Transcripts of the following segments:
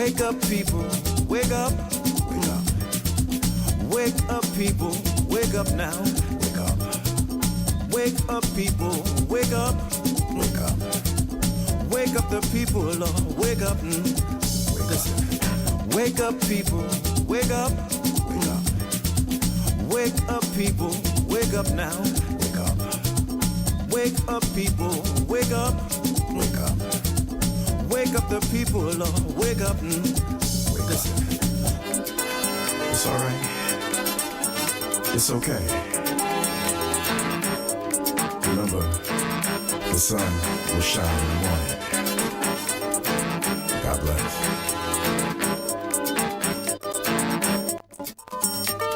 Wake up, people, wake up, wake up. Wake up, people, wake up now. Wake up. Wake up, people, wake up, wake up. Wake up the people, Lord, wake up. Listen. Wake up, people, wake up, wake up. Wake up, people, wake up now. Wake up. Wake up, people, wake up, wake up. Wake up the people, Lord, wake up. Listen. It's all right. It's okay. Remember, the sun will shine in the morning. God bless.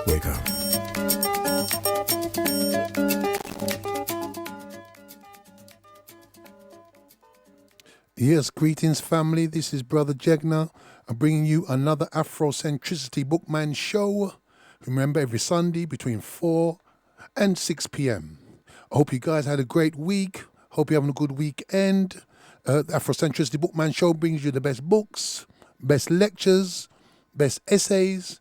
Wake up. Yes, greetings family, this is Brother Jegna. I'm bringing you another Afrocentricity Bookman show. Remember, every Sunday between 4 and 6 p.m. I hope you guys had a great week. Hope you're having a good weekend. The Afrocentricity Bookman show brings you the best books, best lectures, best essays,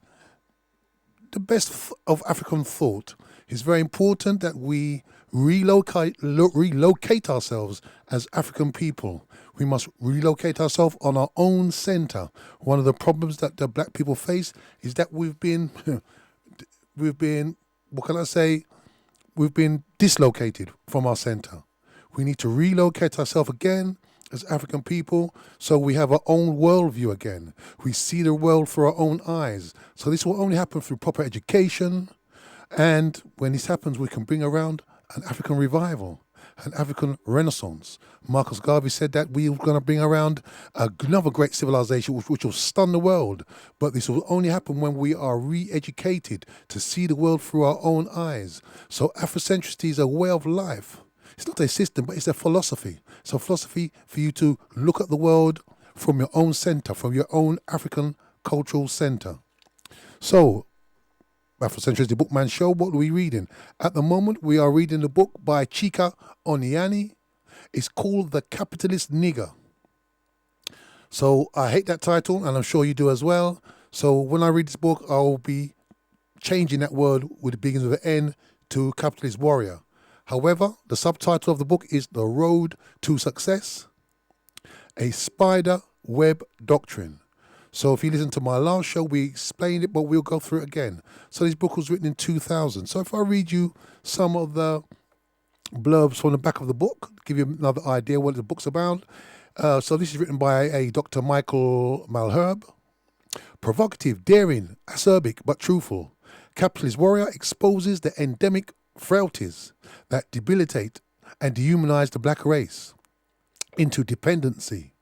the best of African thought. It's very important that we relocate ourselves as African people. We must relocate ourselves on our own center. One of the problems that the black people face is that we've been, what can I say? We've been dislocated from our center. We need to relocate ourselves again as African people so we have our own worldview again. We see the world through our own eyes. So this will only happen through proper education. And when this happens, we can bring around an African revival, an African renaissance. Marcus Garvey said that we're going to bring around another great civilization which will stun the world. But this will only happen when we are re-educated to see the world through our own eyes. So Afrocentricity is a way of life. It's not a system, but it's a philosophy. It's a philosophy for you to look at the world from your own center, from your own African cultural center. So, Afrocentricity Bookman Show, what are we reading? At the moment, we are reading the book by Chika Onyeani. It's called The Capitalist Nigger. So I hate that title, and I'm sure you do as well. So when I read this book, I'll be changing that word with the beginning of an N to Capitalist Warrior. However, the subtitle of the book is The Road to Success, a Spider Web Doctrine. So if you listen to my last show, we explained it, but we'll go through it again. So this book was written in 2000. So if I read you some of the blurbs from the back of the book, give you another idea what the book's about. So this is written by a Dr. Michael Malherbe. Provocative, daring, acerbic, but truthful. Capitalist Warrior exposes the endemic frailties that debilitate and dehumanize the black race into dependency,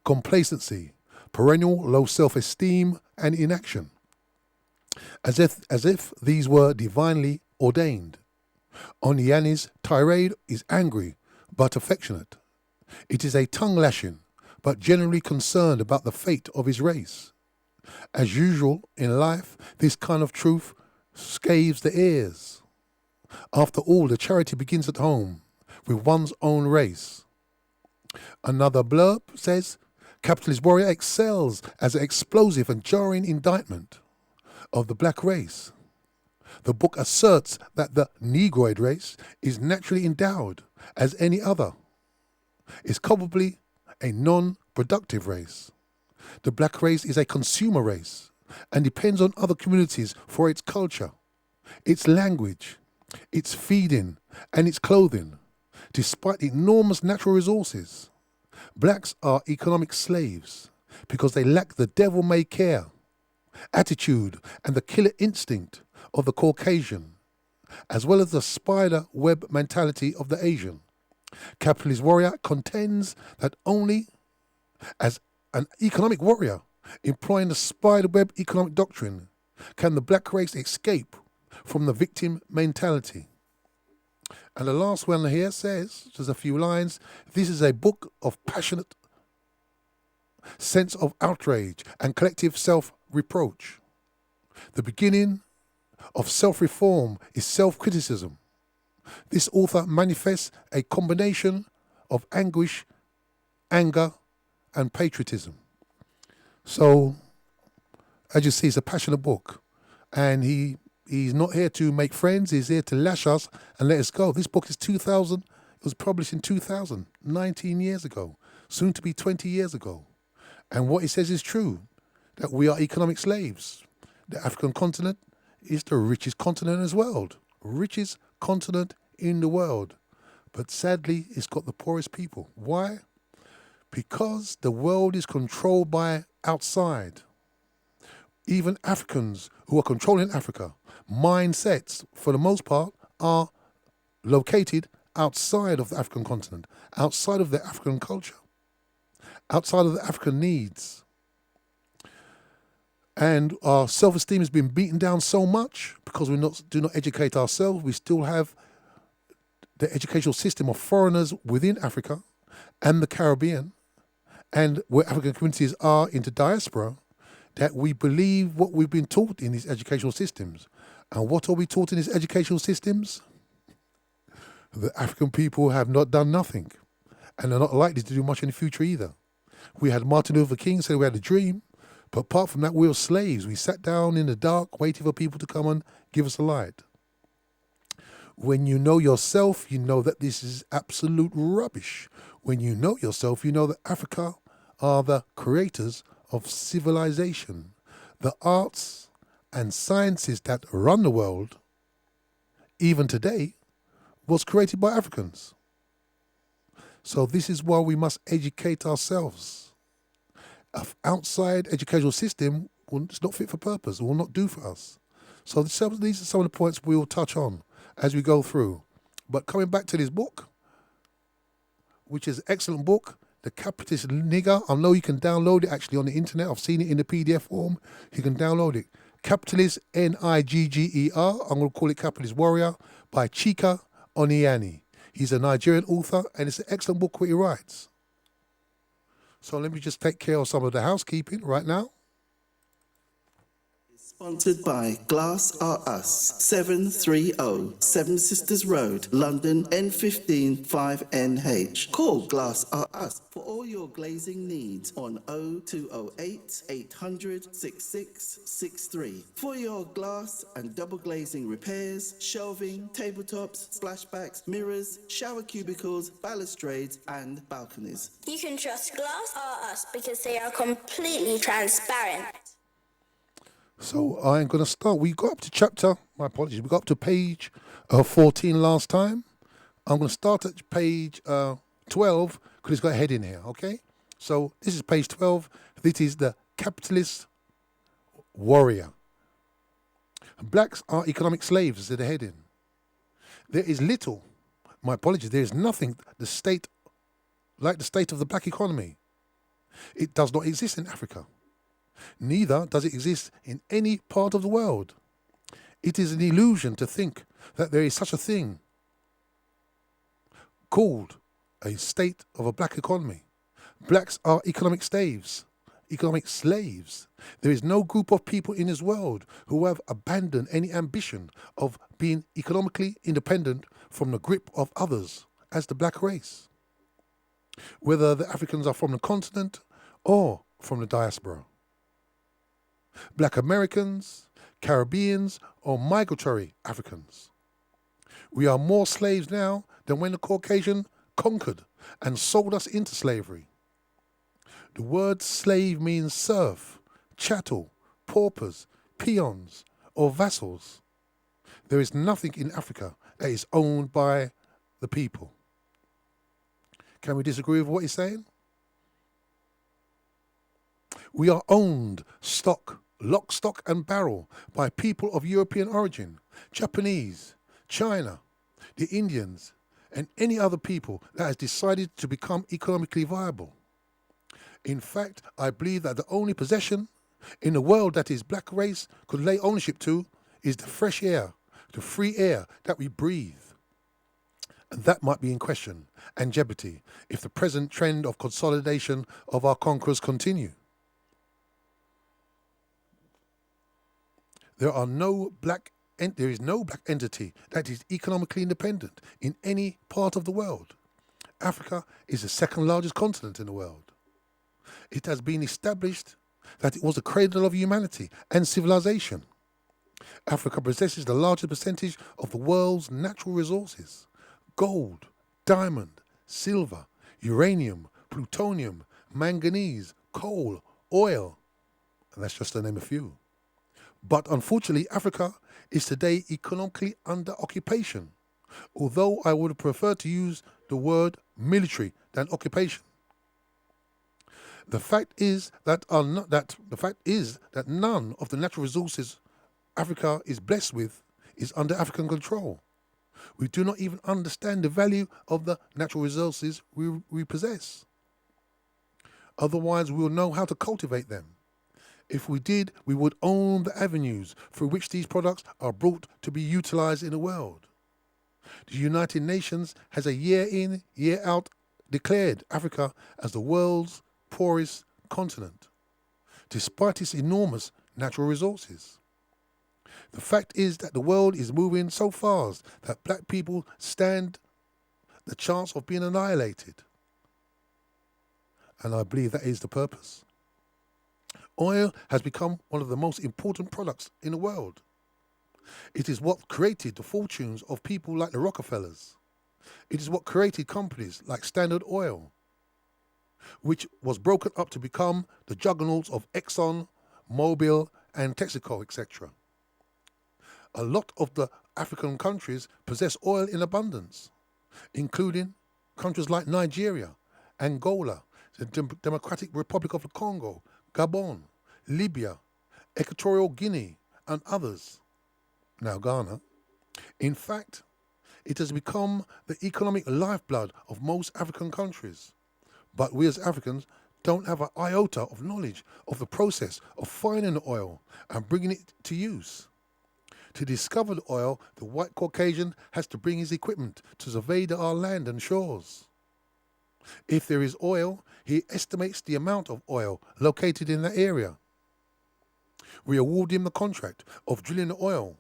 complacency, perennial low self-esteem and inaction, as if these were divinely ordained. Onyeani's tirade is angry but affectionate. It is a tongue-lashing but generally concerned about the fate of his race. As usual in life, this kind of truth scaves the ears. After all, the charity begins at home with one's own race. Another blurb says, Capitalist Warrior excels as an explosive and jarring indictment of the black race. The book asserts that the Negroid race is naturally endowed as any other. It's probably a non-productive race. The black race is a consumer race and depends on other communities for its culture, its language, its feeding and its clothing. Despite enormous natural resources, blacks are economic slaves because they lack the devil-may-care attitude and the killer instinct of the Caucasian, as well as the spider web mentality of the Asian. Capitalist Warrior contends that only as an economic warrior employing the spider web economic doctrine can the black race escape from the victim mentality. And the last one here says, just a few lines, this is a book of passionate sense of outrage and collective self-reproach. The beginning of self-reform is self-criticism. This author manifests a combination of anguish, anger, and patriotism. So, as you see, it's a passionate book. And he's not here to make friends, he's here to lash us and let us go. This book is 2000, it was published in 2000, 19 years ago, soon to be 20 years ago. And what he says is true, that we are economic slaves. The African continent is the richest continent in the world, richest continent in the world. But sadly, it's got the poorest people. Why? Because the world is controlled by outside. Even Africans who are controlling Africa, mindsets, for the most part, are located outside of the African continent, outside of the African culture, outside of the African needs. And our self-esteem has been beaten down so much because we do not educate ourselves. We still have the educational system of foreigners within Africa and the Caribbean, and where African communities are into diaspora, that we believe what we've been taught in these educational systems. And what are we taught in these educational systems? The African people have not done nothing, and are not likely to do much in the future either. We had Martin Luther King say we had a dream, but apart from that, we were slaves. We sat down in the dark, waiting for people to come and give us a light. When you know yourself, you know that this is absolute rubbish. When you know yourself, you know that Africa are the creators of civilization. The arts and sciences that run the world, even today, was created by Africans. So this is why we must educate ourselves. An outside educational system is not fit for purpose, will not do for us. So these are some of the points we will touch on as we go through. But coming back to this book, which is an excellent book, The Capitalist Nigger. I know you can download it actually on the internet. I've seen it in the PDF form. You can download it. Capitalist, Nigger. I'm going to call it Capitalist Warrior by Chika Oniani. He's a Nigerian author, and it's an excellent book what he writes. So let me just take care of some of the housekeeping right now. Sponsored by Glass Are Us, 730 Seven Sisters Road, London, N15 5NH. Call Glass Are Us for all your glazing needs on 0208 800 6663. For your glass and double glazing repairs, shelving, tabletops, splashbacks, mirrors, shower cubicles, balustrades, and balconies. You can trust Glass Are Us because they are completely transparent. So I'm going to start. We got up to chapter, my apologies, we got up to page 14 last time. I'm going to start at page 12 because it's got a head in here, okay? So this is page 12. This is the Capitalist Warrior. Blacks are economic slaves, is the heading. There is little, my apologies, there is nothing like the state of the black economy. It does not exist in Africa. Neither does it exist in any part of the world. It is an illusion to think that there is such a thing called a state of a black economy. Blacks are economic slaves. There is no group of people in this world who have abandoned any ambition of being economically independent from the grip of others as the black race, whether the Africans are from the continent or from the diaspora. Black Americans, Caribbeans, or migratory Africans. We are more slaves now than when the Caucasian conquered and sold us into slavery. The word slave means serf, chattel, paupers, peons, or vassals. There is nothing in Africa that is owned by the people. Can we disagree with what he's saying? We are owned, lock, stock and barrel by people of European origin, Japanese, China, the Indians, and any other people that has decided to become economically viable. In fact, I believe that the only possession in the world that his black race could lay ownership to is the fresh air, the free air that we breathe. And that might be in question and jeopardy if the present trend of consolidation of our conquerors continue. There is no black entity that is economically independent in any part of the world. Africa is the second largest continent in the world. It has been established that it was the cradle of humanity and civilization. Africa possesses the largest percentage of the world's natural resources: gold, diamond, silver, uranium, plutonium, manganese, coal, oil, and that's just to name a few. But unfortunately, Africa is today economically under occupation, although I would prefer to use the word military than occupation. The fact is that none of the natural resources Africa is blessed with is under African control. We do not even understand the value of the natural resources we possess. Otherwise, we will know how to cultivate them. If we did, we would own the avenues through which these products are brought to be utilized in the world. The United Nations has a year in, year out declared Africa as the world's poorest continent, despite its enormous natural resources. The fact is that the world is moving so fast that black people stand the chance of being annihilated. And I believe that is the purpose. Oil has become one of the most important products in the world. It is what created the fortunes of people like the Rockefellers. It is what created companies like Standard Oil, which was broken up to become the juggernauts of Exxon, Mobil, and Texaco, etc. A lot of the African countries possess oil in abundance, including countries like Nigeria, Angola, the Democratic Republic of the Congo, Gabon, Libya, Equatorial Guinea, and others. Now Ghana. In fact, it has become the economic lifeblood of most African countries. But we as Africans don't have an iota of knowledge of the process of finding the oil and bringing it to use. To discover the oil, the white Caucasian has to bring his equipment to survey our land and shores. If there is oil, he estimates the amount of oil located in that area. We award him the contract of drilling the oil.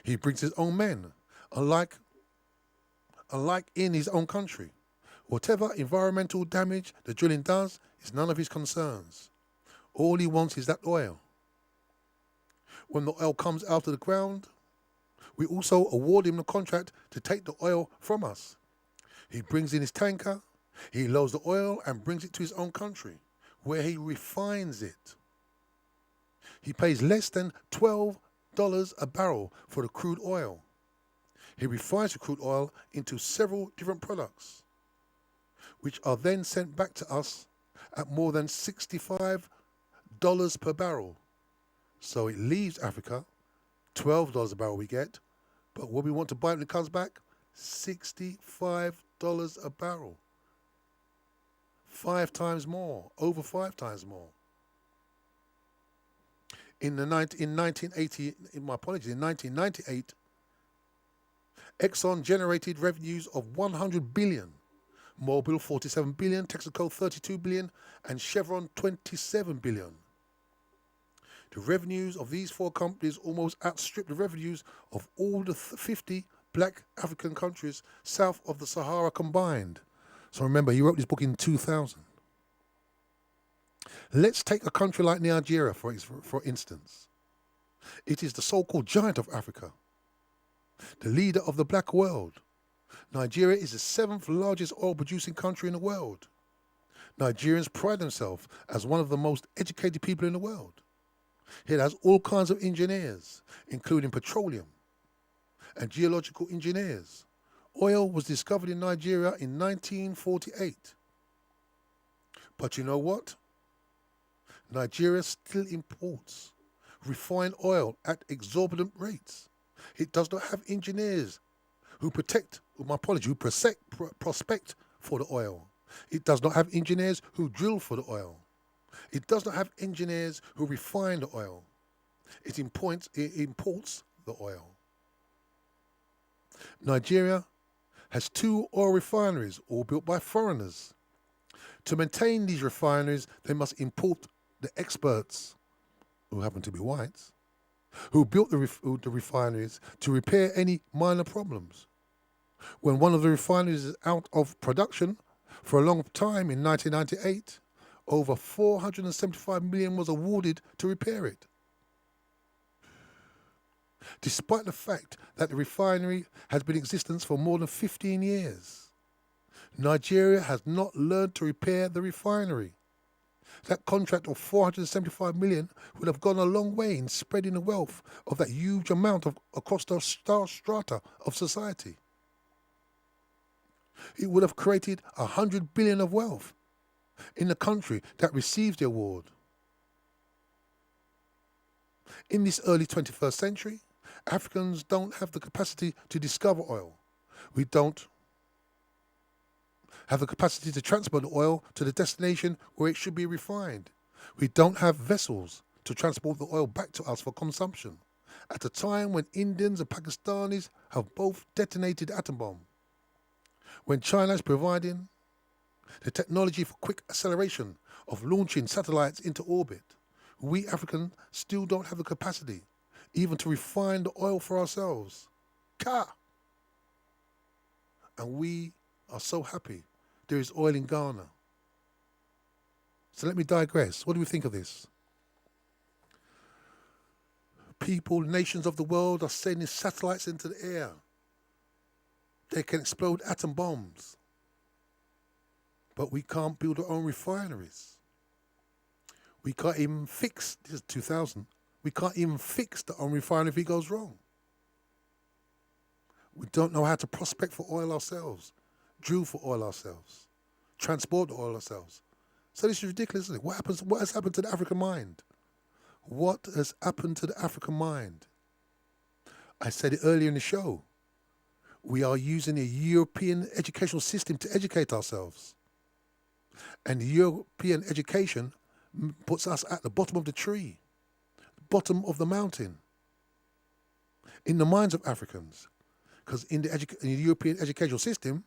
He brings his own men, unlike in his own country. Whatever environmental damage the drilling does is none of his concerns. All he wants is that oil. When the oil comes out of the ground, we also award him the contract to take the oil from us. He brings in his tanker, he loads the oil and brings it to his own country, where he refines it. He pays less than $12 a barrel for the crude oil. He refines the crude oil into several different products, which are then sent back to us at more than $65 per barrel. So it leaves Africa, $12 a barrel we get, but what we want to buy when it comes back, $65 a barrel. 5 times more, over 5 times more. In 1998, Exxon generated revenues of 100 billion, Mobil 47 billion, Texaco 32 billion, and Chevron 27 billion. The revenues of these 4 companies almost outstrip the revenues of all the 50 black African countries south of the Sahara combined. So remember, he wrote this book in 2000. Let's take a country like Nigeria, for instance. It is the so-called giant of Africa, the leader of the black world. Nigeria is the 7th largest oil-producing country in the world. Nigerians pride themselves as one of the most educated people in the world. It has all kinds of engineers, including petroleum and geological engineers. Oil was discovered in Nigeria in 1948. But you know what? Nigeria still imports refined oil at exorbitant rates. It does not have engineers who prospect for the oil. It does not have engineers who drill for the oil. It does not have engineers who refine the oil. It imports the oil. Nigeria has 2 oil refineries, all built by foreigners. To maintain these refineries, they must import the experts, who happen to be whites, who built the refineries to repair any minor problems. When one of the refineries is out of production for a long time in 1998, Over 475 million was awarded to repair it. Despite the fact that the refinery has been in existence for more than 15 years, Nigeria has not learned to repair the refinery. That contract of 475 million would have gone a long way in spreading the wealth of that huge amount across the strata of society. It would have created 100 billion of wealth in the country that receives the award. In this early 21st century, Africans don't have the capacity to discover oil. We don't have the capacity to transport the oil to the destination where it should be refined. We don't have vessels to transport the oil back to us for consumption at a time when Indians and Pakistanis have both detonated atom bombs. When China is providing the technology for quick acceleration of launching satellites into orbit, we Africans still don't have the capacity even to refine the oil for ourselves. And we are so happy there is oil in Ghana. So let me digress. What do we think of this? People, nations of the world are sending satellites into the air. They can explode atom bombs. But we can't build our own refineries. We can't even fix, this is 2000, we can't even fix the own refinery if it goes wrong. We don't know how to prospect for oil ourselves, drill for oil ourselves, transport the oil ourselves. So this is ridiculous, isn't it? What has happened to the African mind? What has happened to the African mind? I said it earlier in the show. We are using a European educational system to educate ourselves. And the European education puts us at the bottom of the tree, bottom of the mountain, in the minds of Africans. Because in the European educational system,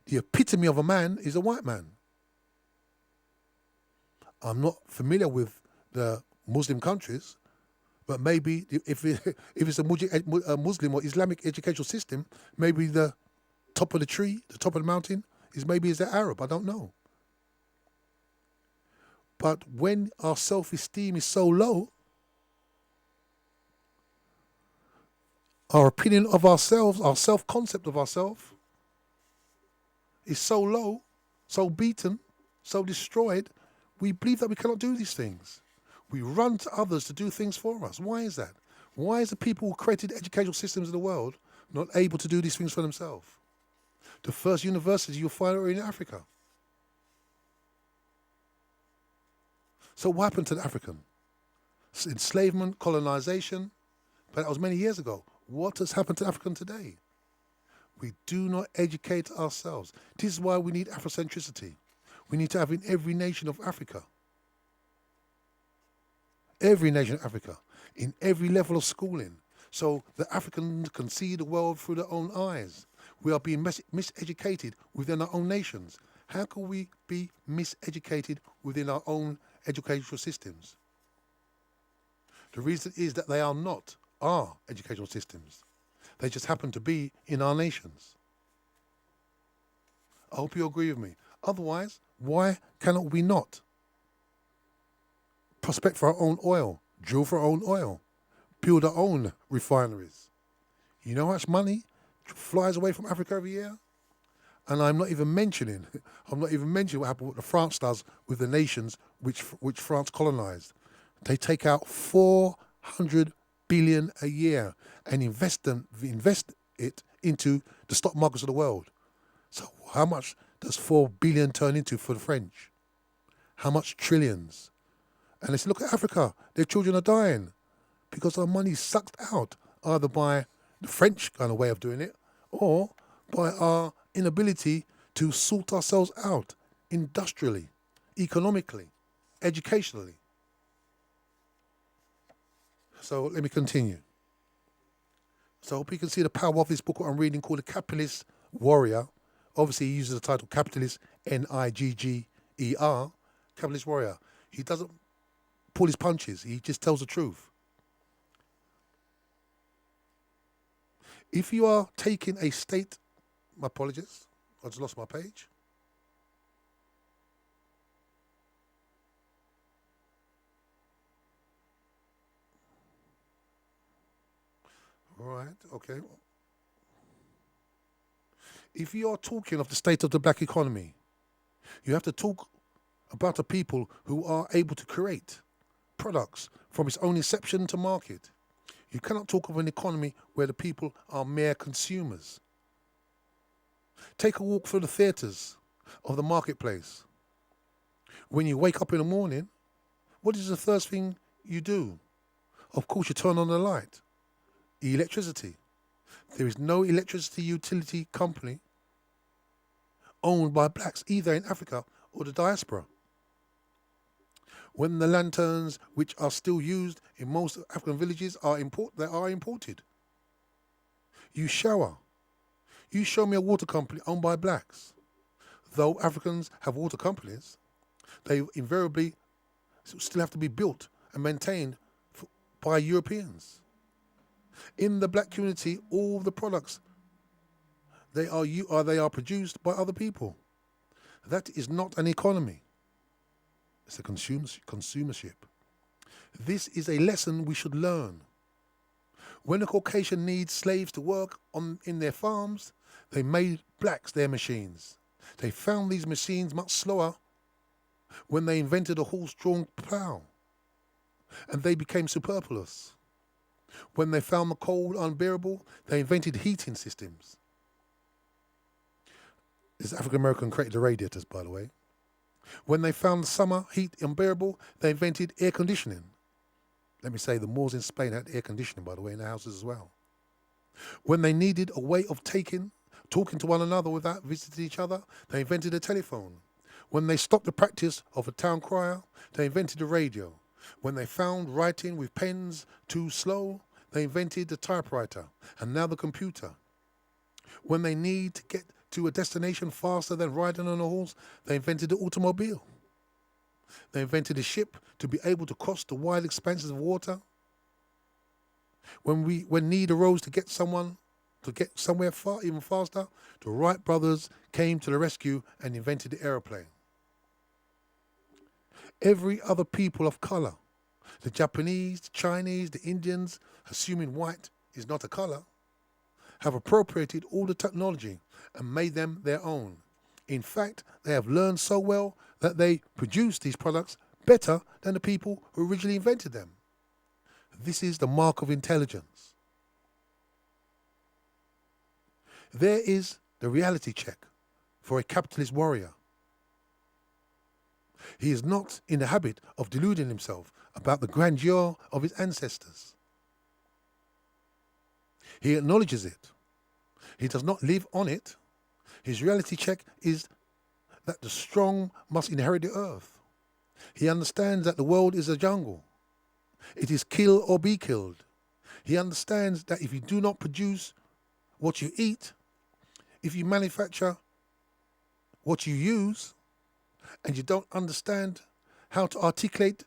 the epitome of a man is a white man. I'm not familiar with the Muslim countries, but maybe if it's a Muslim or Islamic educational system, maybe the top of the tree, the top of the mountain, is the Arab. I don't know. But when our self-esteem is so low, our opinion of ourselves, our self-concept of ourselves, is so low, so beaten, so destroyed, we believe that we cannot do these things. We run to others to do things for us. Why is that? Why is the people who created educational systems in the world not able to do these things for themselves? The first universities you'll find are in Africa. So what happened to the African? Enslavement, colonization, but that was many years ago. What has happened to African today? We do not educate ourselves. This is why we need Afrocentricity. We need to have in every nation of Africa. Every nation of Africa, in every level of schooling, so the Africans can see the world through their own eyes. We are being miseducated within our own nations. How can we be miseducated within our own educational systems? The reason is that they are not our educational systems. They just happen to be in our nations. I hope you agree with me. Otherwise, why cannot we not prospect for our own oil, drill for our own oil, build our own refineries? You know how much money flies away from Africa every year? And I'm not even mentioning what happened, what France does with the nations which France colonized. They take out 400 billion a year and invest it into the stock markets of the world. So how much does 4 billion turn into for the French? How much trillions? And they say, look at Africa, their children are dying because our money is sucked out either by the French kind of way of doing it or by our inability to sort ourselves out industrially, economically, educationally. So let me continue. So I hope you can see the power of this book I'm reading called The Capitalist Warrior. Obviously he uses the title Capitalist, Nigger, Capitalist Warrior. He doesn't pull his punches, he just tells the truth. If you are taking a state, my apologies, I just lost my page. All right, okay. If you are talking of the state of the black economy, you have to talk about the people who are able to create products from its own inception to market. You cannot talk of an economy where the people are mere consumers. Take a walk through the theatres of the marketplace. When you wake up in the morning, what is the first thing you do? Of course, you turn on the light. Electricity. There is no electricity utility company owned by blacks, either in Africa or the diaspora. When the lanterns, which are still used in most African villages, are imported. You shower. You show me a water company owned by blacks. Though Africans have water companies, they invariably still have to be built and maintained by Europeans. In the black community, all the products they are produced by other people. That is not an economy. It's a consumership. This is a lesson we should learn. When the Caucasian needs slaves to work in their farms, they made blacks their machines. They found these machines much slower when they invented a horse-drawn plough, and they became superfluous. When they found the cold unbearable, they invented heating systems. This African American created the radiators, by the way. When they found the summer heat unbearable, they invented air conditioning. Let me say, the Moors in Spain had air conditioning, by the way, in their houses as well. When they needed a way of talking to one another without visiting each other, they invented a telephone. When they stopped the practice of a town crier, they invented the radio. When they found writing with pens too slow, they invented the typewriter and now the computer. When they need to get to a destination faster than riding on a horse, they invented the automobile. They invented a ship to be able to cross the wide expanses of water. When need arose to get somewhere far, even faster, the Wright brothers came to the rescue and invented the aeroplane. Every other people of color, the Japanese, the Chinese, the Indians, assuming white is not a color, have appropriated all the technology and made them their own. In fact, they have learned so well that they produce these products better than the people who originally invented them. This is the mark of intelligence. There is the reality check for a capitalist warrior. He is not in the habit of deluding himself about the grandeur of his ancestors. He acknowledges it. He does not live on it. His reality check is that the strong must inherit the earth. He understands that the world is a jungle. It is kill or be killed. He understands that if you do not produce what you eat, if you manufacture what you use, and you don't understand how to articulate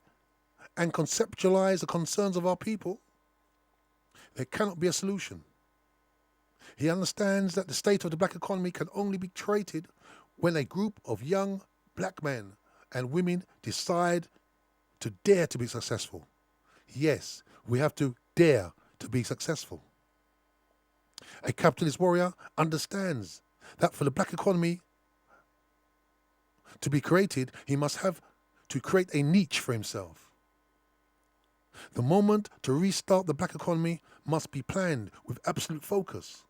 and conceptualize the concerns of our people, there cannot be a solution. He understands that the state of the black economy can only be created when a group of young black men and women decide to dare to be successful. Yes, we have to dare to be successful. A capitalist warrior understands that for the black economy to be created, he must have to create a niche for himself. The moment to restart the black economy must be planned with absolute focus,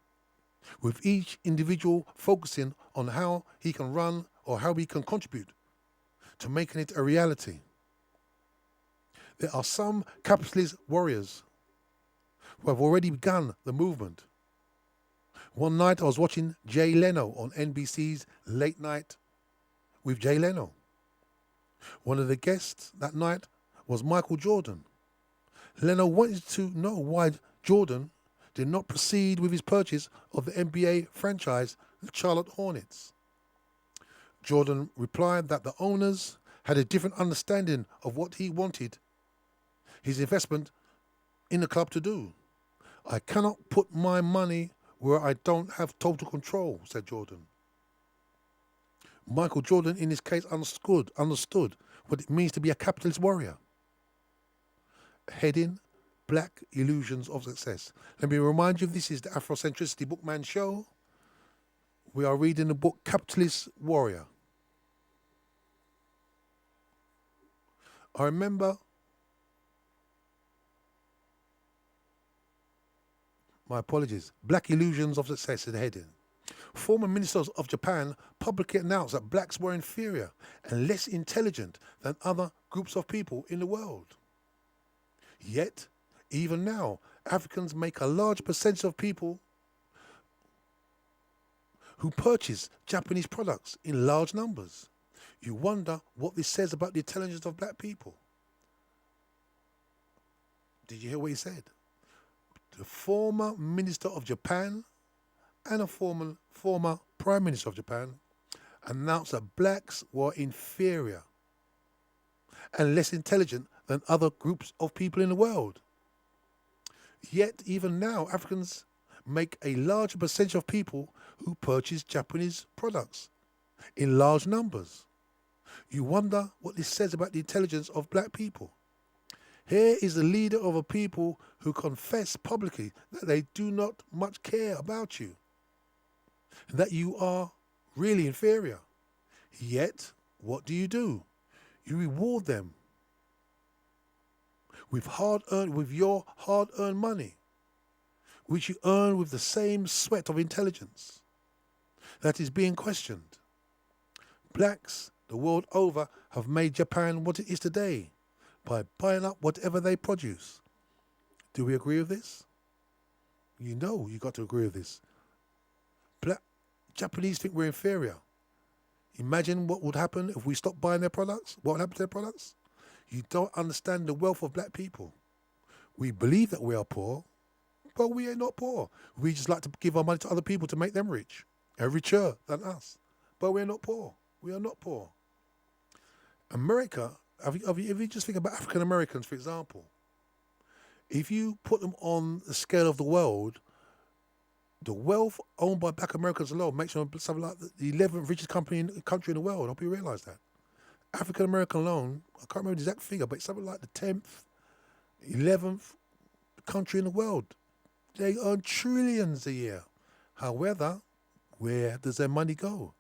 with each individual focusing on how he can run or how he can contribute to making it a reality. There are some capitalist warriors who have already begun the movement. One night I was watching Jay Leno on NBC's Late Night with Jay Leno. One of the guests that night was Michael Jordan. Leno wanted to know why Jordan did not proceed with his purchase of the NBA franchise, the Charlotte Hornets. Jordan replied that the owners had a different understanding of what he wanted his investment in the club to do. I cannot put my money where I don't have total control, said Jordan. Michael Jordan, in this case, understood what it means to be a capitalist warrior. Heading Black Illusions of Success. Let me remind you, this is the Afrocentricity Bookman show. We are reading the book Capitalist Warrior. I remember my apologies. Black Illusions of Success is the heading. Former ministers of Japan publicly announced that blacks were inferior and less intelligent than other groups of people in the world. Yet, even now, Africans make a large percentage of people who purchase Japanese products in large numbers. You wonder what this says about the intelligence of black people. Did you hear what he said? The former minister of Japan and a former prime minister of Japan announced that blacks were inferior and less intelligent than other groups of people in the world. Yet, even now, Africans make a larger percentage of people who purchase Japanese products in large numbers. You wonder what this says about the intelligence of black people. Here is the leader of a people who confess publicly that they do not much care about you, and that you are really inferior. Yet, what do? You reward them with your hard-earned money, which you earn with the same sweat of intelligence that is being questioned. Blacks the world over have made Japan what it is today by buying up whatever they produce. Do we agree with this? You know you got to agree with this. Japanese think we're inferior. Imagine what would happen if we stopped buying their products. What would happen to their products? You don't understand the wealth of black people. We believe that we are poor, but we are not poor. We just like to give our money to other people to make them rich and richer than us. But we're not poor. We are not poor. America, if you just think about African Americans, for example, if you put them on the scale of the world, the wealth owned by black Americans alone makes them something like the 11th richest country in the world. I hope you realise that. African American alone, I can't remember the exact figure, but it's something like the 10th, 11th country in the world. They earn trillions a year. However, where does their money go?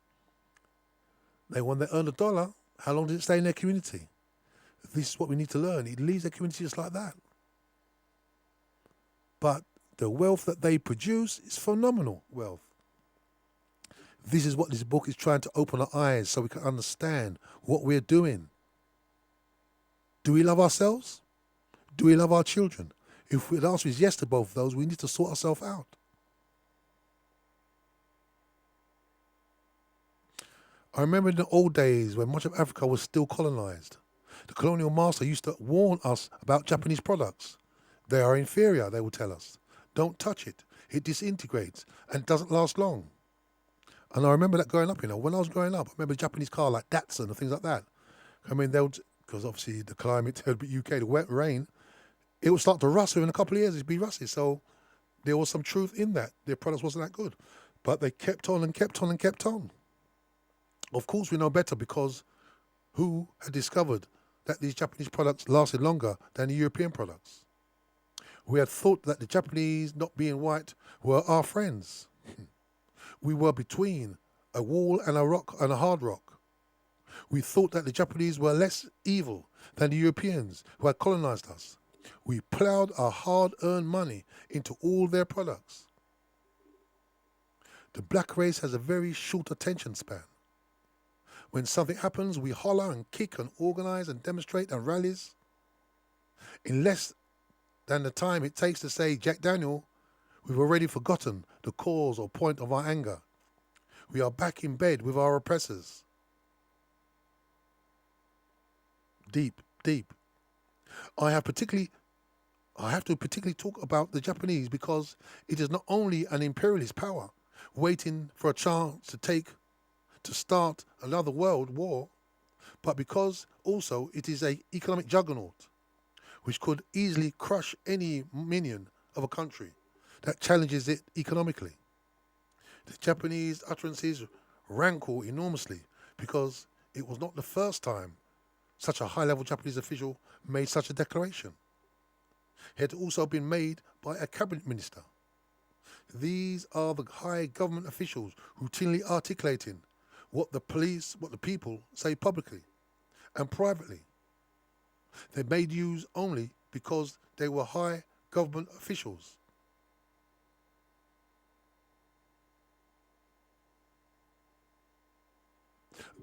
When they earn $1, how long does it stay in their community? This is what we need to learn. It leaves their community just like that. But the wealth that they produce is phenomenal wealth. This is what this book is trying to open our eyes so we can understand what we're doing. Do we love ourselves? Do we love our children? If the answer is yes to both of those, we need to sort ourselves out. I remember in the old days when much of Africa was still colonized. The colonial master used to warn us about Japanese products. They are inferior, they will tell us. Don't touch it. It disintegrates and doesn't last long. And I remember that growing up, when I was growing up, I remember a Japanese car like Datsun and things like that. I mean, because obviously the climate, UK, the wet rain, it would start to rust within a couple of years, it'd be rusty. So there was some truth in that. Their products wasn't that good. But they kept on and kept on and kept on. Of course, we know better because who had discovered that these Japanese products lasted longer than the European products? We had thought that the Japanese, not being white, were our friends. We were between a wall and a rock and a hard rock. We thought that the Japanese were less evil than the Europeans who had colonized us. We plowed our hard-earned money into all their products. The black race has a very short attention span. When something happens, we holler and kick and organize and demonstrate and rallies. In less than the time it takes to say Jack Daniel, we've already forgotten the cause or point of our anger. We are back in bed with our oppressors. Deep, deep. I have to particularly talk about the Japanese because it is not only an imperialist power waiting for a chance to start another world war, but because also it is an economic juggernaut which could easily crush any minion of a country that challenges it economically. The Japanese utterances rankle enormously because it was not the first time such a high-level Japanese official made such a declaration. It had also been made by a cabinet minister. These are the high government officials routinely articulating what the police, what the people say publicly and privately. They made use only because they were high government officials.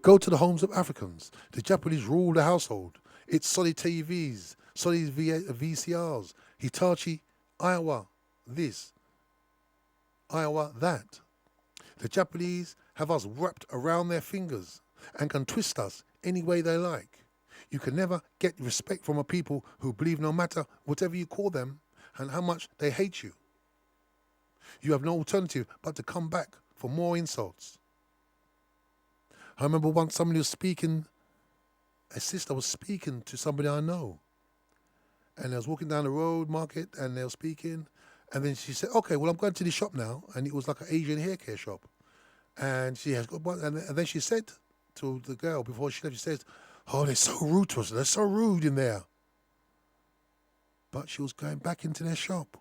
Go to the homes of Africans. The Japanese rule the household. It's Sony TVs, Sony VCRs, Hitachi, Iowa, this, Iowa, that. The Japanese have us wrapped around their fingers and can twist us any way they like. You can never get respect from a people who believe no matter whatever you call them and how much they hate you. You have no alternative but to come back for more insults. I remember once somebody was speaking, a sister was speaking to somebody I know. And I was walking down the road market and they were speaking. And then she said, okay, well, I'm going to the shop now. And it was like an Asian hair care shop. And she has got one. And then she said to the girl before she left, she said, oh, they're so rude to us. They're so rude in there. But she was going back into their shop.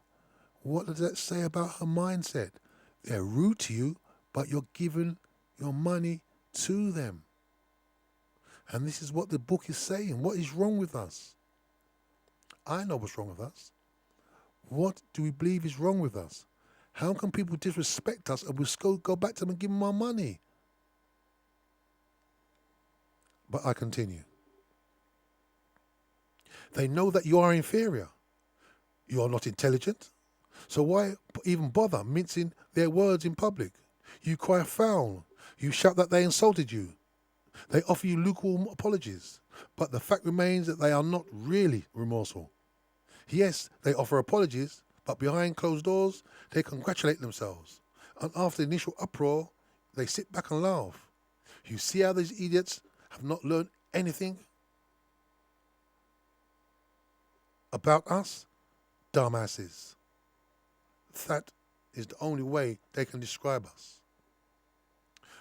What does that say about her mindset? They're rude to you, but you're giving your money to them. And this is what the book is saying. What is wrong with us? I know what's wrong with us. What do we believe is wrong with us? How can people disrespect us and we'll go back to them and give them our money? But I continue. They know that you are inferior. You are not intelligent. So why even bother mincing their words in public? You cry foul. You shout that they insulted you. They offer you lukewarm apologies. But the fact remains that they are not really remorseful. Yes, they offer apologies, but behind closed doors, they congratulate themselves. And after the initial uproar, they sit back and laugh. You see how these idiots have not learned anything about us? Dumbasses. That is the only way they can describe us.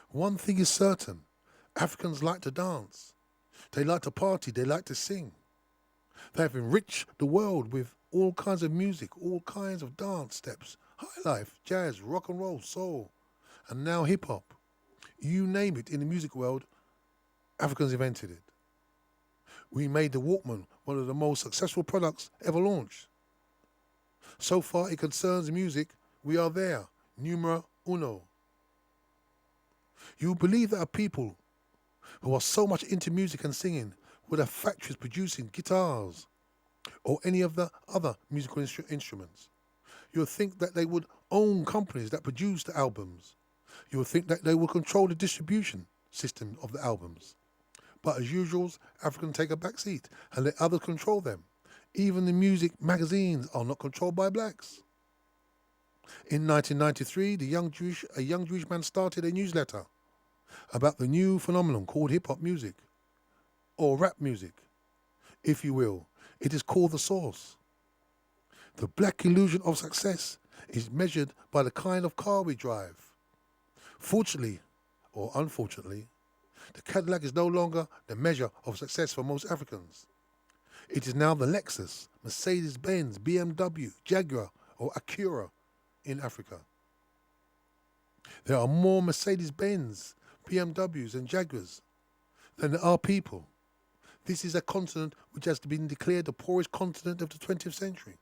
One thing is certain. Africans like to dance. They like to party. They like to sing. They have enriched the world with all kinds of music, all kinds of dance steps, high life, jazz, rock and roll, soul, and now hip hop. You name it in the music world, Africans invented it. We made the Walkman one of the most successful products ever launched. So far it concerns music, we are there, numero uno. You believe that a people who are so much into music and singing would have factories producing guitars or any of the other musical instruments. You would think that they would own companies that produce the albums. You would think that they would control the distribution system of the albums. But as usual, Africans take a back seat and let others control them. Even the music magazines are not controlled by blacks. In 1993, a young Jewish man started a newsletter about the new phenomenon called hip-hop music, or rap music, if you will. It is called The Source. The black illusion of success is measured by the kind of car we drive. Fortunately, or unfortunately, the Cadillac is no longer the measure of success for most Africans. It is now the Lexus, Mercedes-Benz, BMW, Jaguar, or Acura in Africa. There are more Mercedes-Benz, BMWs and Jaguars than there are people. This is a continent which has been declared the poorest continent of the 20th century,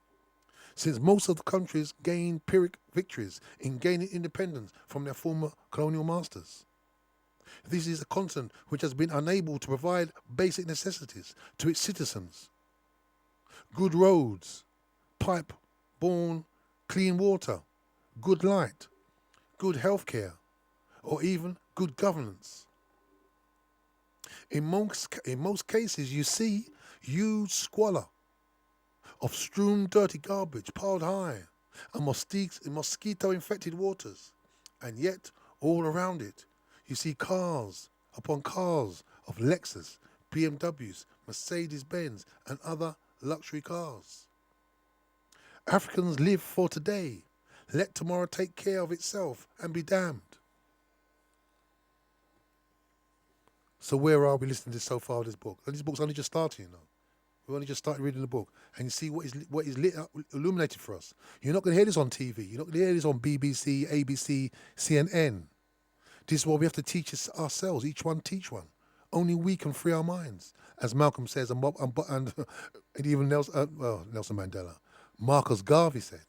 since most of the countries gained Pyrrhic victories in gaining independence from their former colonial masters. This is a continent which has been unable to provide basic necessities to its citizens. Good roads, pipe-borne clean water, good light, good healthcare, or even good governance. In most cases, you see huge squalor of strewn dirty garbage piled high and mosquito-infected waters. And yet, all around it, you see cars upon cars of Lexus, BMWs, Mercedes-Benz, and other luxury cars. Africans live for today. Let tomorrow take care of itself and be damned. So where are we listening to so far of this book? And this book's only just starting, you know. We only just started reading the book, and you see what is lit up, illuminated for us. You're not going to hear this on TV. You're not going to hear this on BBC, ABC, CNN. This is what we have to teach ourselves. Each one teach one. Only we can free our minds, as Malcolm says, and even Nelson Mandela, Marcus Garvey said.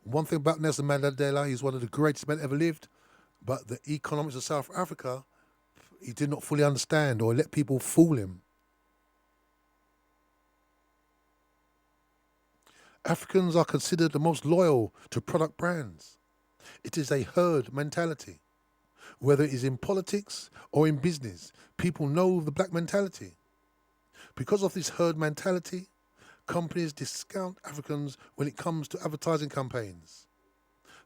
One thing about Nelson Mandela, he's one of the greatest men ever lived, but the economics of South Africa, he did not fully understand or let people fool him. Africans are considered the most loyal to product brands. It is a herd mentality. Whether it is in politics or in business, people know the black mentality. Because of this herd mentality, companies discount Africans when it comes to advertising campaigns.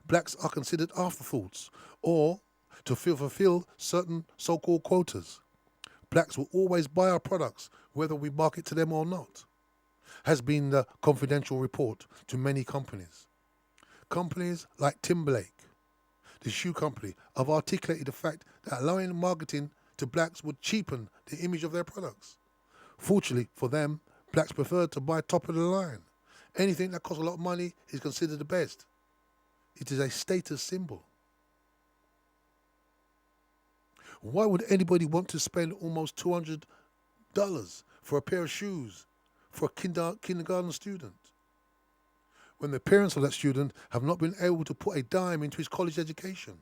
Blacks are considered afterthoughts or to fulfill certain so-called quotas. Blacks will always buy our products, whether we market to them or not, has been the confidential report to many companies. Companies like Timberlake, the shoe company, have articulated the fact that allowing marketing to blacks would cheapen the image of their products. Fortunately for them, blacks prefer to buy top of the line. Anything that costs a lot of money is considered the best. It is a status symbol. Why would anybody want to spend almost $200 for a pair of shoes for a kindergarten student, when the parents of that student have not been able to put a dime into his college education?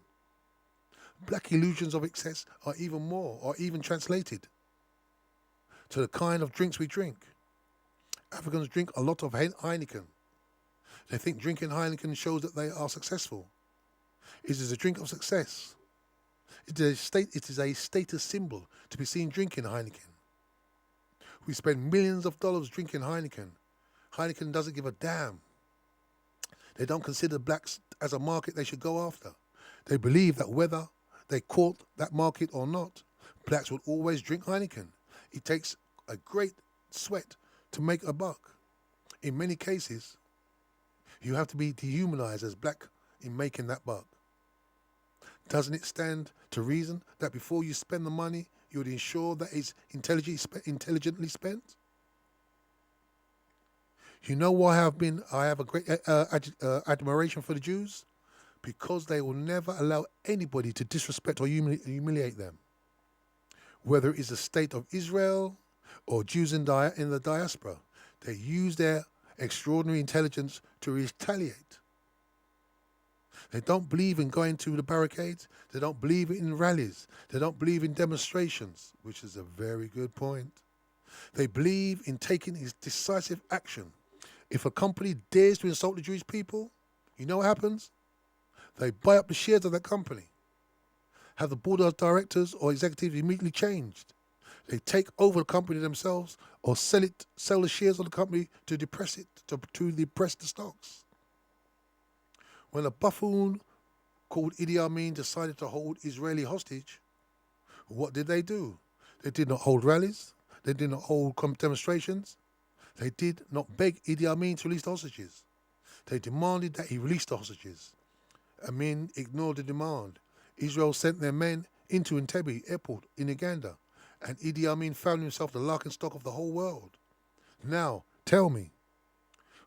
Black illusions of excess are even more, or even translated to the kind of drinks we drink. Africans drink a lot of Heineken. They think drinking Heineken shows that they are successful. It is a drink of success. It is a status symbol to be seen drinking Heineken. We spend millions of dollars drinking Heineken. Heineken doesn't give a damn. They don't consider blacks as a market they should go after. They believe that whether they caught that market or not, blacks will always drink Heineken. It takes a great sweat to make a buck. In many cases, you have to be dehumanized as black in making that buck. Doesn't it stand to reason that before you spend the money, you would ensure that it's intelligently spent? You know why I have a great admiration for the Jews? Because they will never allow anybody to disrespect or humiliate them. Whether it is the state of Israel or Jews in the diaspora, they use their extraordinary intelligence to retaliate. They don't believe in going to the barricades. They don't believe in rallies. They don't believe in demonstrations, which is a very good point. They believe in taking decisive action. If a company dares to insult the Jewish people, you know what happens? They buy up the shares of that company, have the board of directors or executives immediately changed. They take over the company themselves or sell the shares of the company to depress the stocks. When a buffoon called Idi Amin decided to hold Israeli hostage, what did they do? They did not hold rallies. They did not hold demonstrations. They did not beg Idi Amin to release the hostages. They demanded that he release the hostages. Amin ignored the demand. Israel sent their men into Entebbe airport in Uganda, and Idi Amin found himself the laughing stock of the whole world. Now, tell me,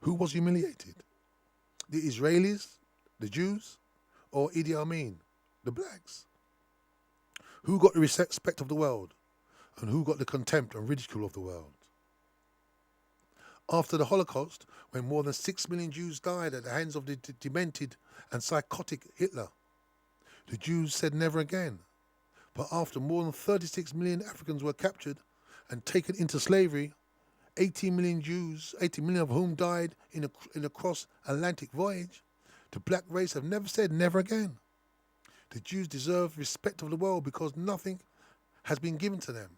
who was humiliated? The Israelis, the Jews, or Idi Amin, the blacks? Who got the respect of the world, and who got the contempt and ridicule of the world? After the Holocaust, when more than 6 million Jews died at the hands of the demented and psychotic Hitler, the Jews said never again. But after more than 36 million Africans were captured and taken into slavery, 18 million of whom died in a cross-Atlantic voyage, the black race have never said never again. The Jews deserve respect of the world because nothing has been given to them.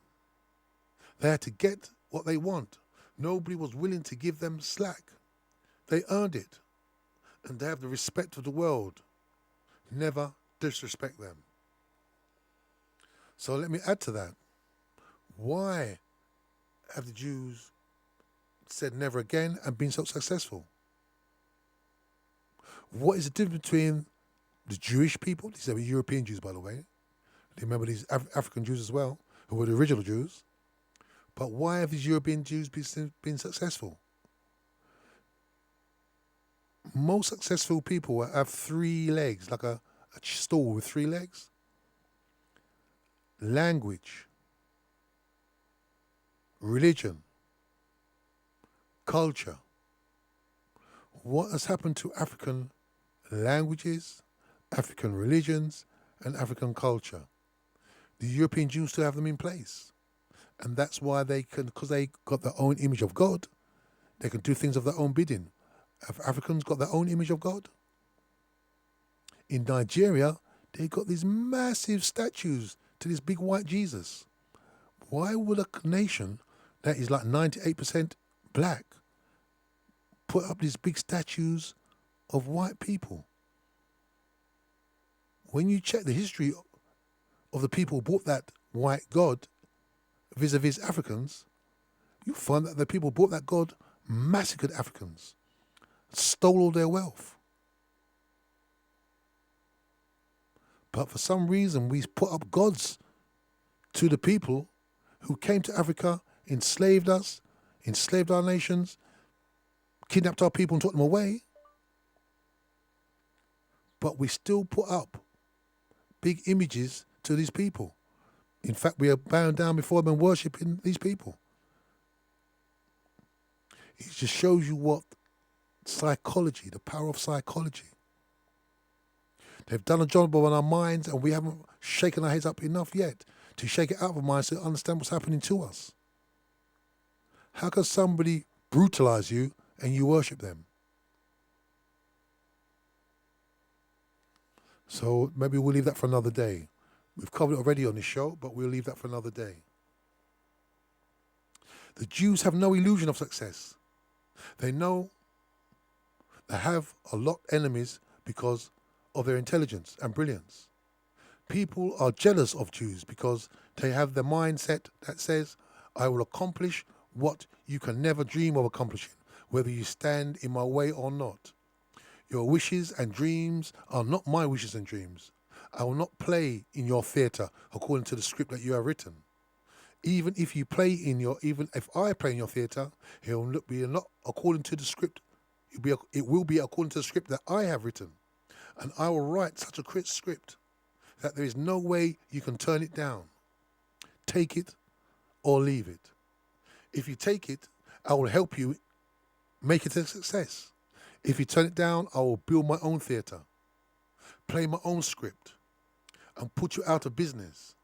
They had to get what they want. Nobody was willing to give them slack. They earned it, and they have the respect of the world. Never disrespect them. So let me add to that. Why have the Jews said never again and been so successful? What is the difference between the Jewish people? These are European Jews, by the way. Remember these African Jews as well, who were the original Jews. But why have these European Jews been successful? Most successful people have 3 legs, like a stool with 3 legs. Language, religion, culture. What has happened to African languages, African religions, and African culture? The European Jews still have them in place. And that's why they can, because they got their own image of God, they can do things of their own bidding. Have Africans got their own image of God? In Nigeria, they got these massive statues to this big white Jesus. Why would a nation that is like 98% black put up these big statues of white people? When you check the history of the people who brought that white God vis-a-vis Africans, you find that the people who brought that God massacred Africans, stole all their wealth. But for some reason, we put up gods to the people who came to Africa, enslaved us, enslaved our nations, kidnapped our people and took them away. But we still put up big images to these people. In fact, we are bowing down before them and worshipping these people. It just shows you what psychology, the power of psychology. They've done a job on our minds and we haven't shaken our heads up enough yet to shake it out of our minds to understand what's happening to us. How can somebody brutalize you and you worship them? So maybe we'll leave that for another day. We've covered it already on this show, but we'll leave that for another day. The Jews have no illusion of success. They know they have a lot of enemies because of their intelligence and brilliance. People are jealous of Jews because they have the mindset that says, I will accomplish what you can never dream of accomplishing, whether you stand in my way or not. Your wishes and dreams are not my wishes and dreams. I will not play in your theatre according to the script that you have written. Even if I play in your theatre, it will not be not according to the script. It will be according to the script that I have written. And I will write such a script that there is no way you can turn it down. Take it or leave it. If you take it, I will help you make it a success. If you turn it down, I will build my own theatre, play my own script, and put you out of business.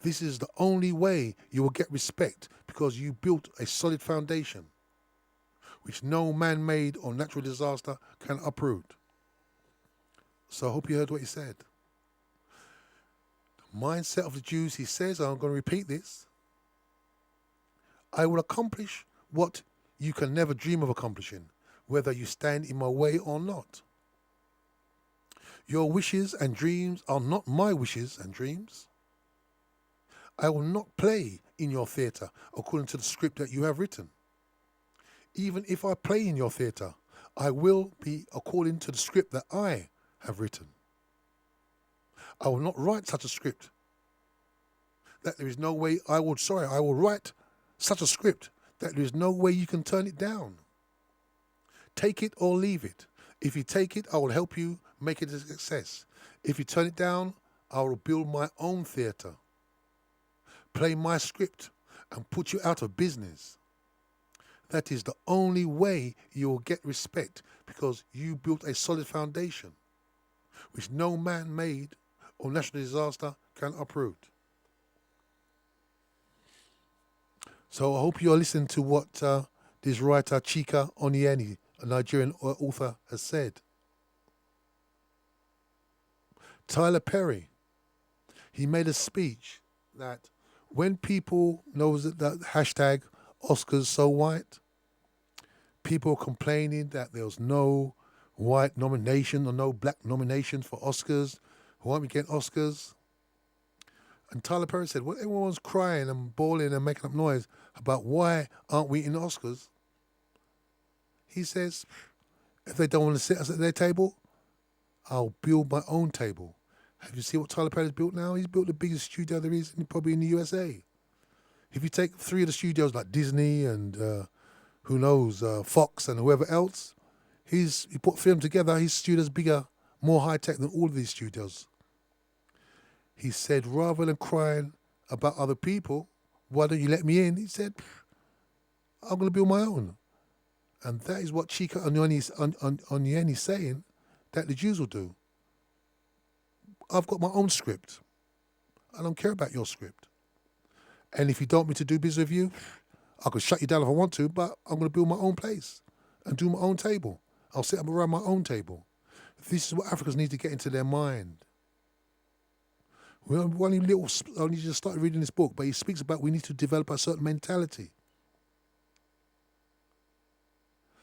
This is the only way you will get respect because you built a solid foundation, which no man-made or natural disaster can uproot. So I hope you heard what he said. The mindset of the Jews, he says, I'm going to repeat this, I will accomplish what you can never dream of accomplishing, whether you stand in my way or not. Your wishes and dreams are not my wishes and dreams. I will not play in your theatre according to the script that you have written. Even if I play in your theatre, I will be according to the script that I have written. I will not write such a script that there is no way I will write such a script that there is no way you can turn it down. Take it or leave it. If you take it, I will help you make it a success. If you turn it down, I will build my own theatre, play my script, and put you out of business. That is the only way you will get respect because you built a solid foundation, which no man-made or national disaster can uproot. So I hope you are listening to what this writer Chika Onieni, a Nigerian author, has said. Tyler Perry, he made a speech that when people knows that hashtag Oscars so white, people complaining that there was no white nomination or no black nominations for Oscars, why aren't we getting Oscars? And Tyler Perry said, well, everyone's crying and bawling and making up noise about why aren't we in the Oscars. He says, if they don't want to sit us at their table, I'll build my own table. Have you seen what Tyler Perry's built now? He's built the biggest studio there is probably in the USA. If you take 3 of the studios like Disney and who knows, Fox and whoever else, he put film together, his studio's bigger, more high-tech than all of these studios. He said, rather than crying about other people, why don't you let me in? He said, I'm going to build my own. And that is what Chika Onyeani is saying that the Jews will do. I've got my own script. I don't care about your script. And if you don't want me to do business with you, I could shut you down if I want to, but I'm going to build my own place and do my own table. I'll sit up around my own table. This is what Africans need to get into their mind. We only just started reading this book, but he speaks about we need to develop a certain mentality.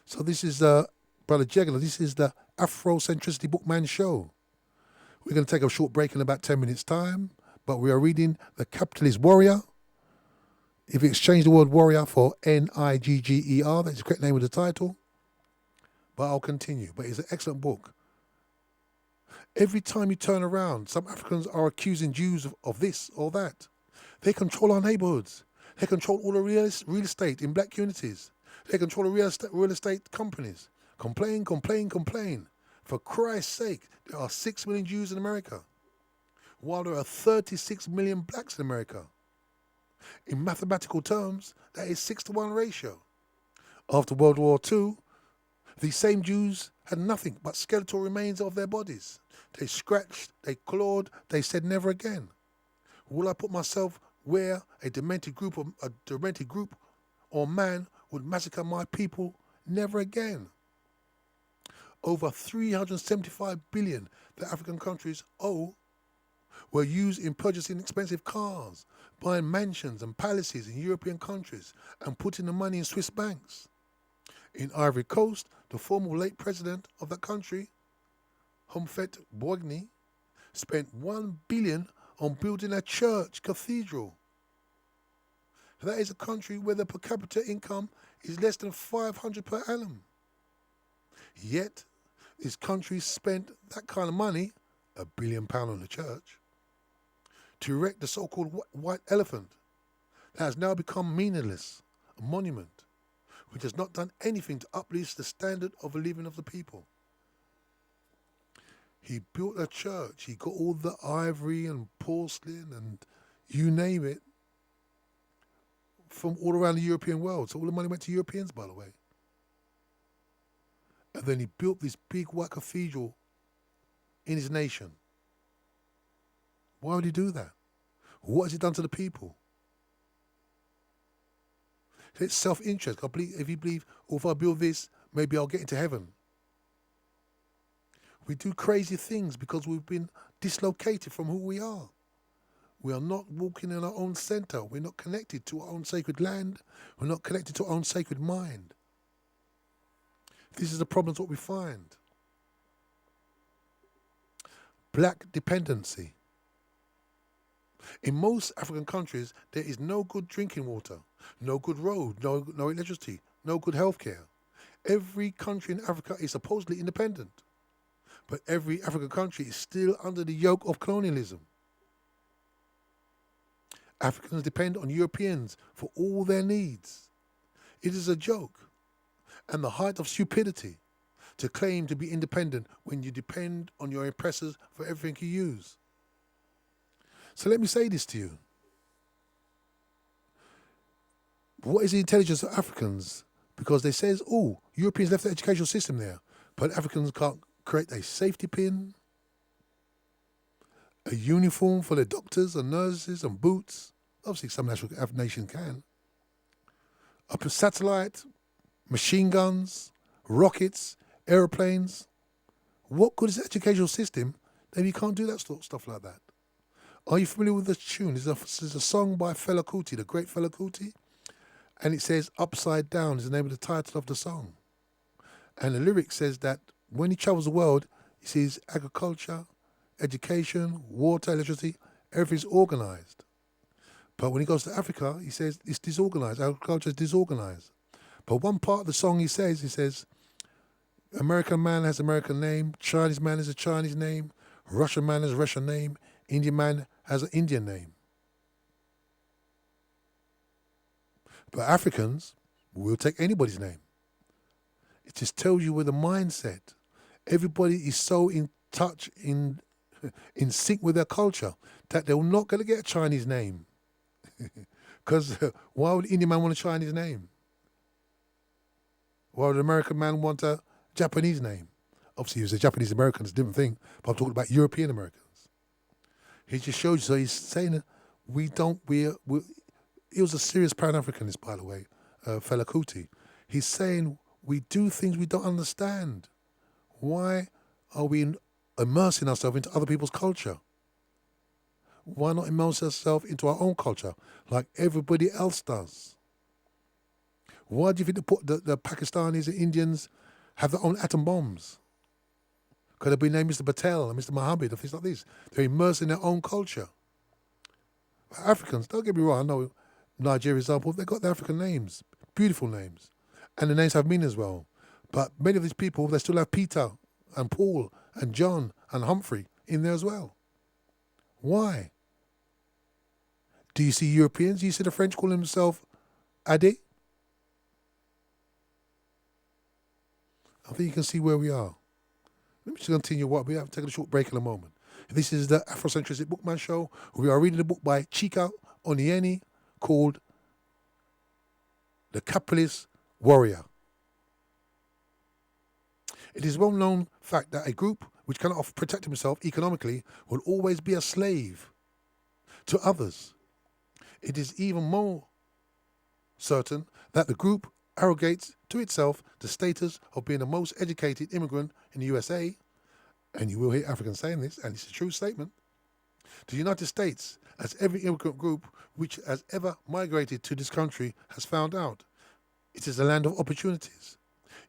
So this is, Brother Jegler, this is the Afrocentricity Bookman show. We're going to take a short break in about 10 minutes' time, but we are reading The Capitalist Warrior. If you exchange the word warrior for Nigger, that's the correct name of the title. But I'll continue. But it's an excellent book. Every time you turn around, some Africans are accusing Jews of this or that. They control our neighborhoods. They control all the real estate in black communities. They control the real estate companies. Complain. For Christ's sake, there are 6 million Jews in America, while there are 36 million blacks in America. In mathematical terms, that is 6-to-1 ratio. After World War II, these same Jews had nothing but skeletal remains of their bodies. They scratched, they clawed, they said never again. Will I put myself where a demented group or man would massacre my people? Never again. Over 375 billion that African countries owe were used in purchasing expensive cars, buying mansions and palaces in European countries, and putting the money in Swiss banks. In Ivory Coast, the former late president of that country, Humfet Boigny, spent 1 billion on building a church cathedral. That is a country where the per capita income is less than 500 per annum. Yet, this country spent that kind of money, £1 billion on the church, to erect the so-called white elephant that has now become meaningless, a monument, which has not done anything to uplift the standard of living of the people. He built a church, he got all the ivory and porcelain and you name it from all around the European world. So all the money went to Europeans, by the way. And then he built this big white cathedral in his nation. Why would he do that? What has he done to the people? It's self-interest. If you believe, if I build this, maybe I'll get into heaven. We do crazy things because we've been dislocated from who we are. We are not walking in our own center. We're not connected to our own sacred land. We're not connected to our own sacred mind. This is the problem, what we find. Black dependency. In most African countries, there is no good drinking water, no good road, no electricity, no good healthcare. Every country in Africa is supposedly independent, but every African country is still under the yoke of colonialism. Africans depend on Europeans for all their needs. It is a joke and the height of stupidity to claim to be independent when you depend on your oppressors for everything you use. So let me say this to you. What is the intelligence of Africans? Because they says, oh, Europeans left the educational system there, but Africans can't create a safety pin, a uniform for their doctors and nurses and boots. Obviously, some nations can. A satellite, machine guns, rockets, aeroplanes. What good is the educational system if you can't do that stuff like that? Are you familiar with this tune? There's a song by Fela Kuti, the great Fela Kuti, and it says Upside Down is the name of the title of the song. And the lyric says that when he travels the world, he sees agriculture, education, water, electricity, everything's organized. But when he goes to Africa, he says it's disorganized. Agriculture is disorganized. But one part of the song he says, American man has American name, Chinese man has a Chinese name, Russian man has a Russian name, Indian man has an Indian name. But Africans will take anybody's name. It just tells you with the mindset. Everybody is so in touch, in sync with their culture, that they're not going to get a Chinese name. Because why would Indian man want a Chinese name? Why would an American man want a Japanese name? Obviously, he was a Japanese American, it's a different thing, but I'm talking about European Americans. He just shows you, so he's saying that he was a serious Pan-Africanist, by the way, Fela Kuti. He's saying we do things we don't understand. Why are we immersing ourselves into other people's culture? Why not immerse ourselves into our own culture like everybody else does? Why do you think the Pakistanis and Indians have their own atom bombs? Could have been named Mr. Patel and Mr. Mohammed or things like this. They're immersed in their own culture. Africans, don't get me wrong, I know Nigeria example, they've got their African names, beautiful names. And the names have meaning as well. But many of these people, they still have Peter and Paul and John and Humphrey in there as well. Why? Do you see Europeans? Do you see the French calling themselves Ade? I think you can see where we are. Let me just continue what we have. Taking a short break in a moment. This is the Afrocentristic Bookman Show. We are reading a book by Chika Onieni called The Capitalist Warrior. It is a well-known fact that a group which cannot protect himself economically will always be a slave to others. It is even more certain that the group arrogates to itself the status of being the most educated immigrant in the USA, and you will hear Africans saying this, and it's a true statement. The United States, as every immigrant group which has ever migrated to this country has found out, it is a land of opportunities.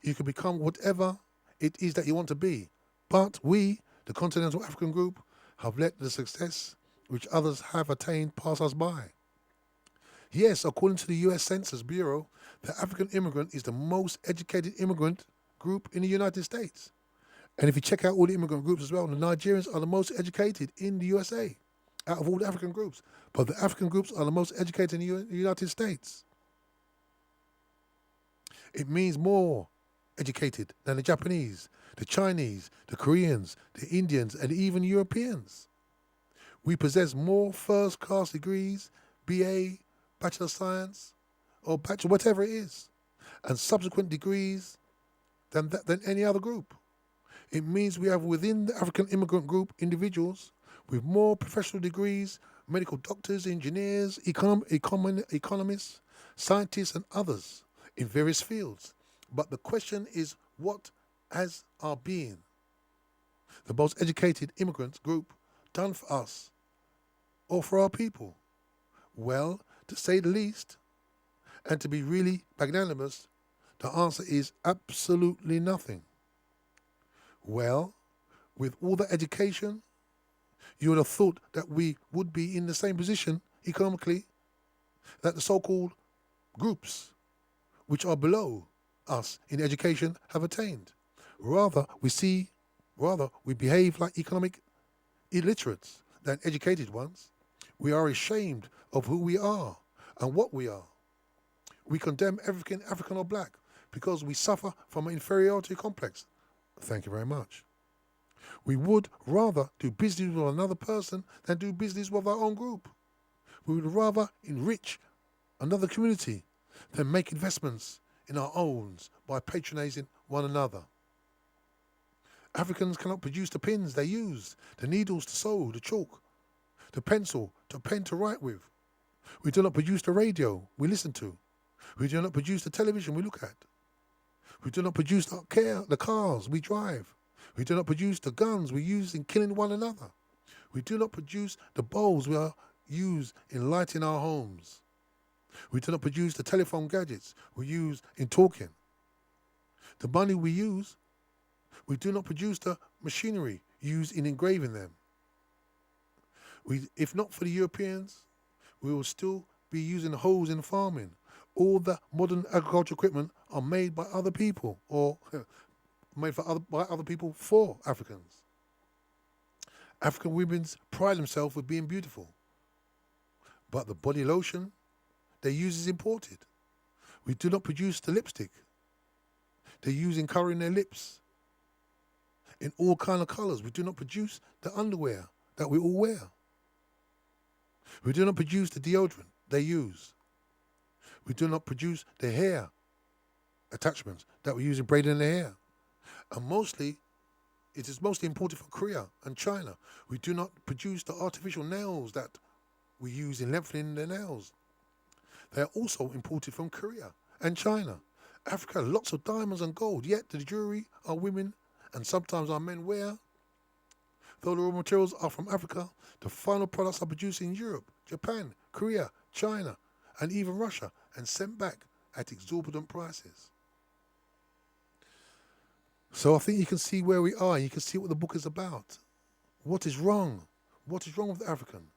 You can become whatever it is that you want to be, but we, the Continental African Group, have let the success which others have attained pass us by. Yes, according to the U.S. Census Bureau, the African immigrant is the most educated immigrant group in the United States. And if you check out all the immigrant groups as well, the Nigerians are the most educated in the USA out of all the African groups. But the African groups are the most educated in the United States. It means more educated than the Japanese, the Chinese, the Koreans, the Indians, and even Europeans. We possess more first-class degrees, BA, Bachelor of Science, or Bachelor, whatever it is, and subsequent degrees than any other group. It means we have within the African immigrant group individuals with more professional degrees, medical doctors, engineers, economists, scientists, and others in various fields. But the question is, what has our being, the most educated immigrant group, done for us or for our people? Well, to say the least, and to be really magnanimous, the answer is absolutely nothing. Well, with all the education, you would have thought that we would be in the same position economically that the so-called groups which are below us in education have attained. Rather, we behave like economic illiterates than educated ones. We are ashamed of who we are and what we are. We condemn everything African or black because we suffer from an inferiority complex. Thank you very much. We would rather do business with another person than do business with our own group. We would rather enrich another community than make investments in our own by patronizing one another. Africans cannot produce the pins they use, the needles to sew, the chalk, the pencil, the pen to write with. We do not produce the radio we listen to. We do not produce the television we look at. We do not produce the cars we drive. We do not produce the guns we use in killing one another. We do not produce the bowls we use in lighting our homes. We do not produce the telephone gadgets we use in talking. The money we use, we do not produce the machinery used in engraving them. If not for the Europeans, we will still be using hoes in farming. All the modern agricultural equipment are made by other people or made by other people for Africans. African women pride themselves with being beautiful, but the body lotion they use is imported. We do not produce the lipstick. They're using colour in their lips. In all kind of colours. We do not produce the underwear that we all wear. We do not produce the deodorant they use. We do not produce the hair attachments that we use in braiding their hair. And it is mostly imported from Korea and China. We do not produce the artificial nails that we use in lengthening their nails. They are also imported from Korea and China. Africa has lots of diamonds and gold, yet the jewelry our women and sometimes our men wear. Though the raw materials are from Africa, the final products are produced in Europe, Japan, Korea, China, and even Russia, and sent back at exorbitant prices. So I think you can see where we are. You can see what the book is about. What is wrong? What is wrong with the African?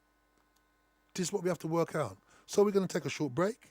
This is what we have to work out. So we're going to take a short break,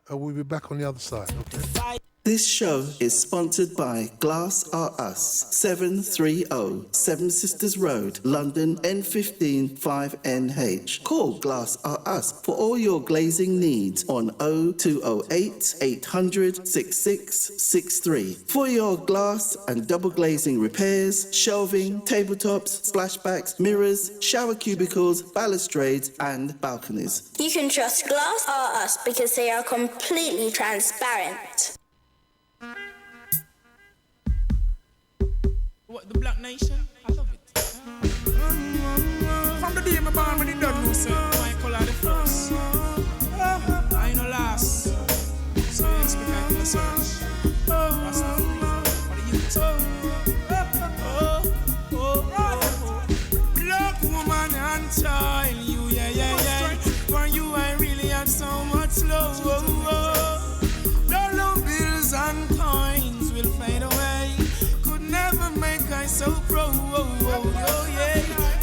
and we'll be back on the other side. Okay? This show is sponsored by Glass Are Us, 730 Seven Sisters Road, London, N15 5NH. Call Glass Are Us for all your glazing needs on 0208 800 6663. For your glass and double glazing repairs, shelving, tabletops, splashbacks, mirrors, shower cubicles, balustrades and balconies. You can trust Glass Are Us because they are completely transparent. What, the Black Nation? I love it. From the day my born when it done no say my color the first. I no last. So you expect I to search. Rastafari for the youth. Black woman and child, you yeah. For you I really have so much love. Dollar bills and coins will fade away. Could never make I so proud.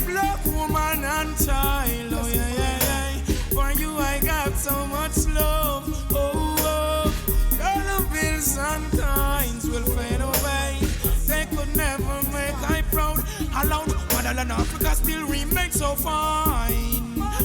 Black woman and child, oh yeah. For you I got so much love. Dollar bills and coins will fade away. They could never make I proud. Alone, motherland Africa still remains so fine.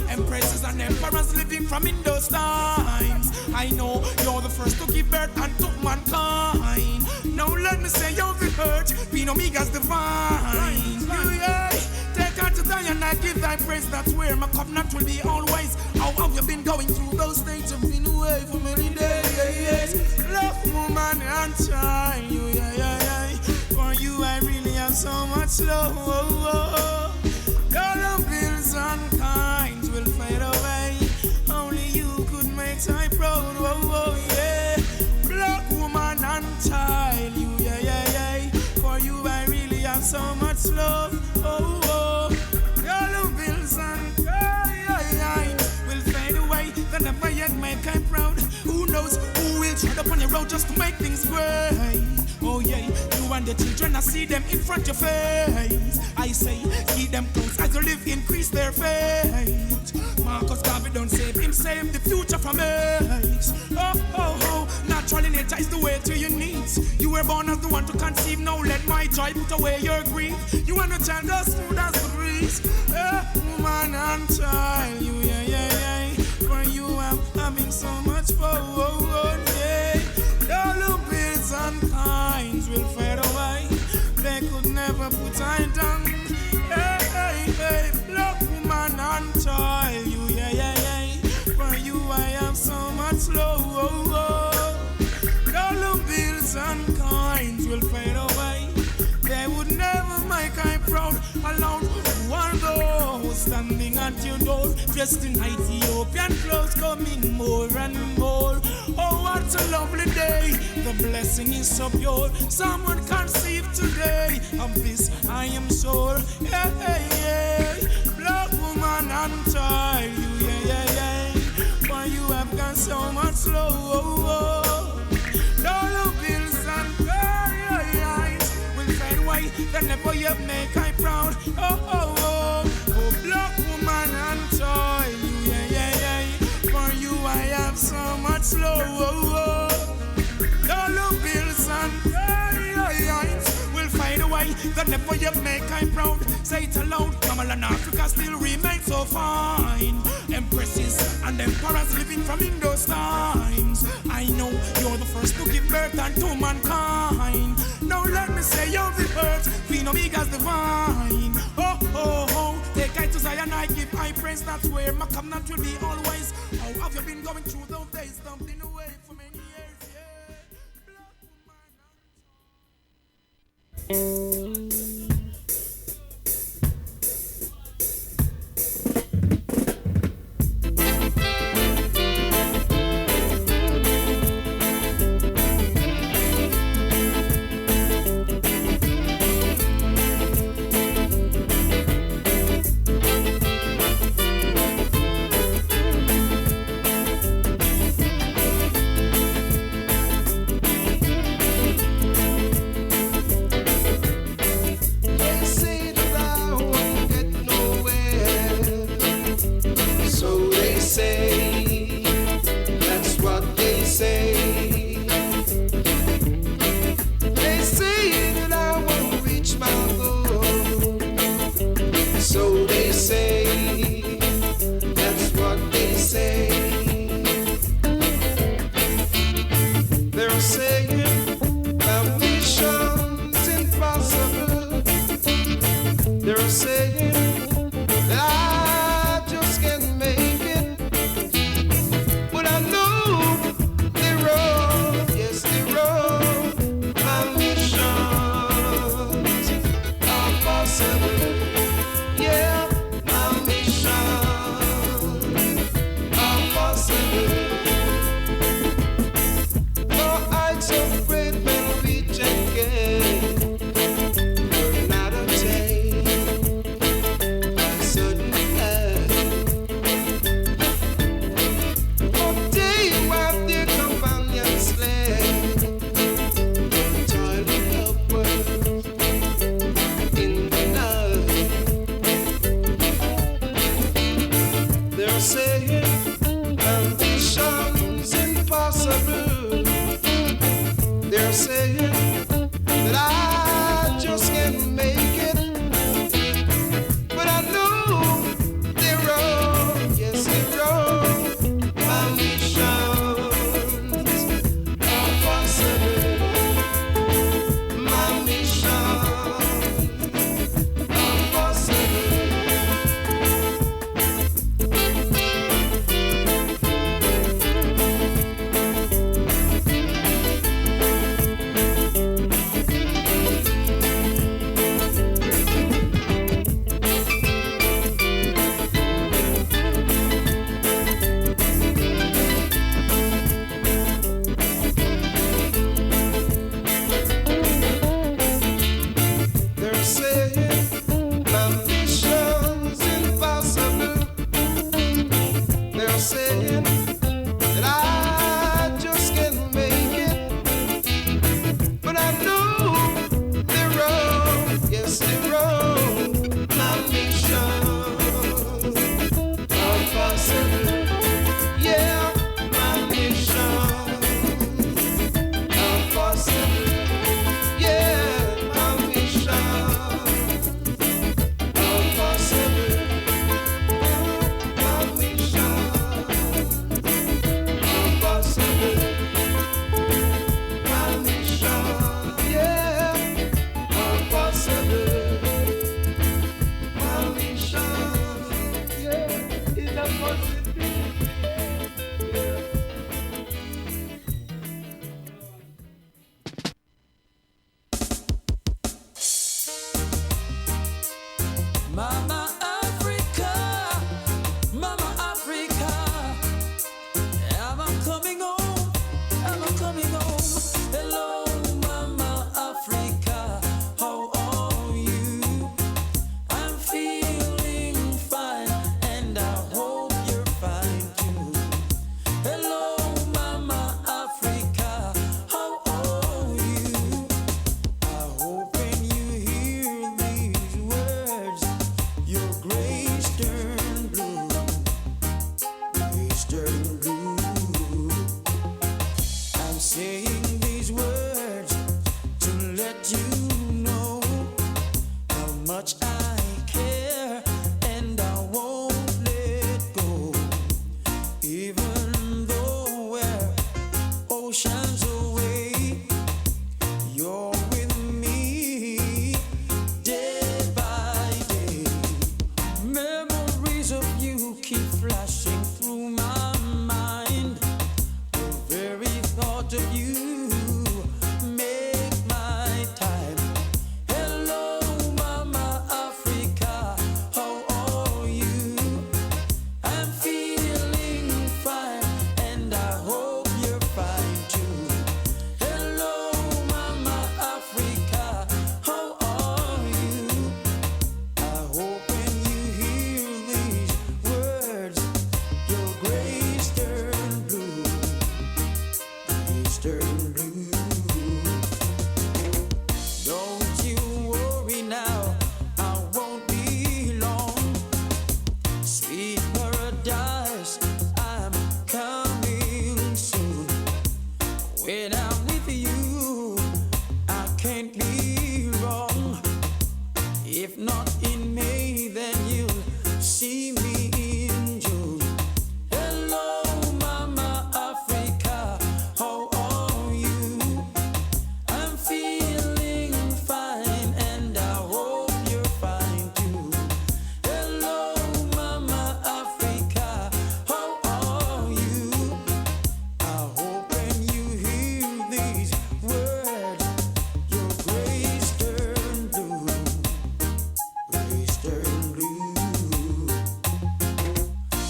Empresses and emperors living from in those times. I know you're the first to give birth and took mankind. Now let me say you've been hurt, being Omega's divine. Yeah. Take her to die and I give thy praise. That's where my covenant will be always. How have you been going through those stages? You've been away for many days. Love, woman and child, you yeah. For you I really have so much love. Dollar bills and kinds will fade away. Only you could make I proud. Yeah. Black woman and child, you yeah. For you I really have so much love. Dollar bills and kinds will fade away. They never yet make I proud. Who knows who will tread upon your road just to make things great? Oh yeah, you and the children, I see them in front of your face. I say, keep them close as you live, increase their faith. Marcus Garvey don't save him, save the future from AIDS. Oh, natural nature is the way to your needs. You were born as the one to conceive, now let my joy put away your grief. You and the child as smooth as the breeze. Woman and child, you yeah. For you I'm having so much fun, yeah. Dollar bills and kinds will fade away. They could never put I down. Hey, black woman and child, you yeah. For you I have so much love. Dollar bills and kinds will fade away. They would never make I proud. Alone, who are those standing at your door, dressed in Ethiopian clothes, coming more and more. Oh, what a lovely day. The blessing is so pure. Someone conceived today. Of this I am sure. Yeah. Black woman and child, you yeah. For you have got so much love. Dollar bills and coins will fade away. They never yet make I proud. Oh, black woman and child, you yeah. For you I have so much love. Dollar bills and coins will fade away. They never yet make I proud. Say it aloud, Kamala and Africa still remains so fine. Empresses and emperors living from in those times. I I know you're the first to give birth unto mankind. Now let me say you're the earth, Queen of big as divine. Oh, oh, oh, take I to Zion, I give I praise, that's where my covenant will be always. How have you been going through those days, dumping away for many years, yeah. Black woman.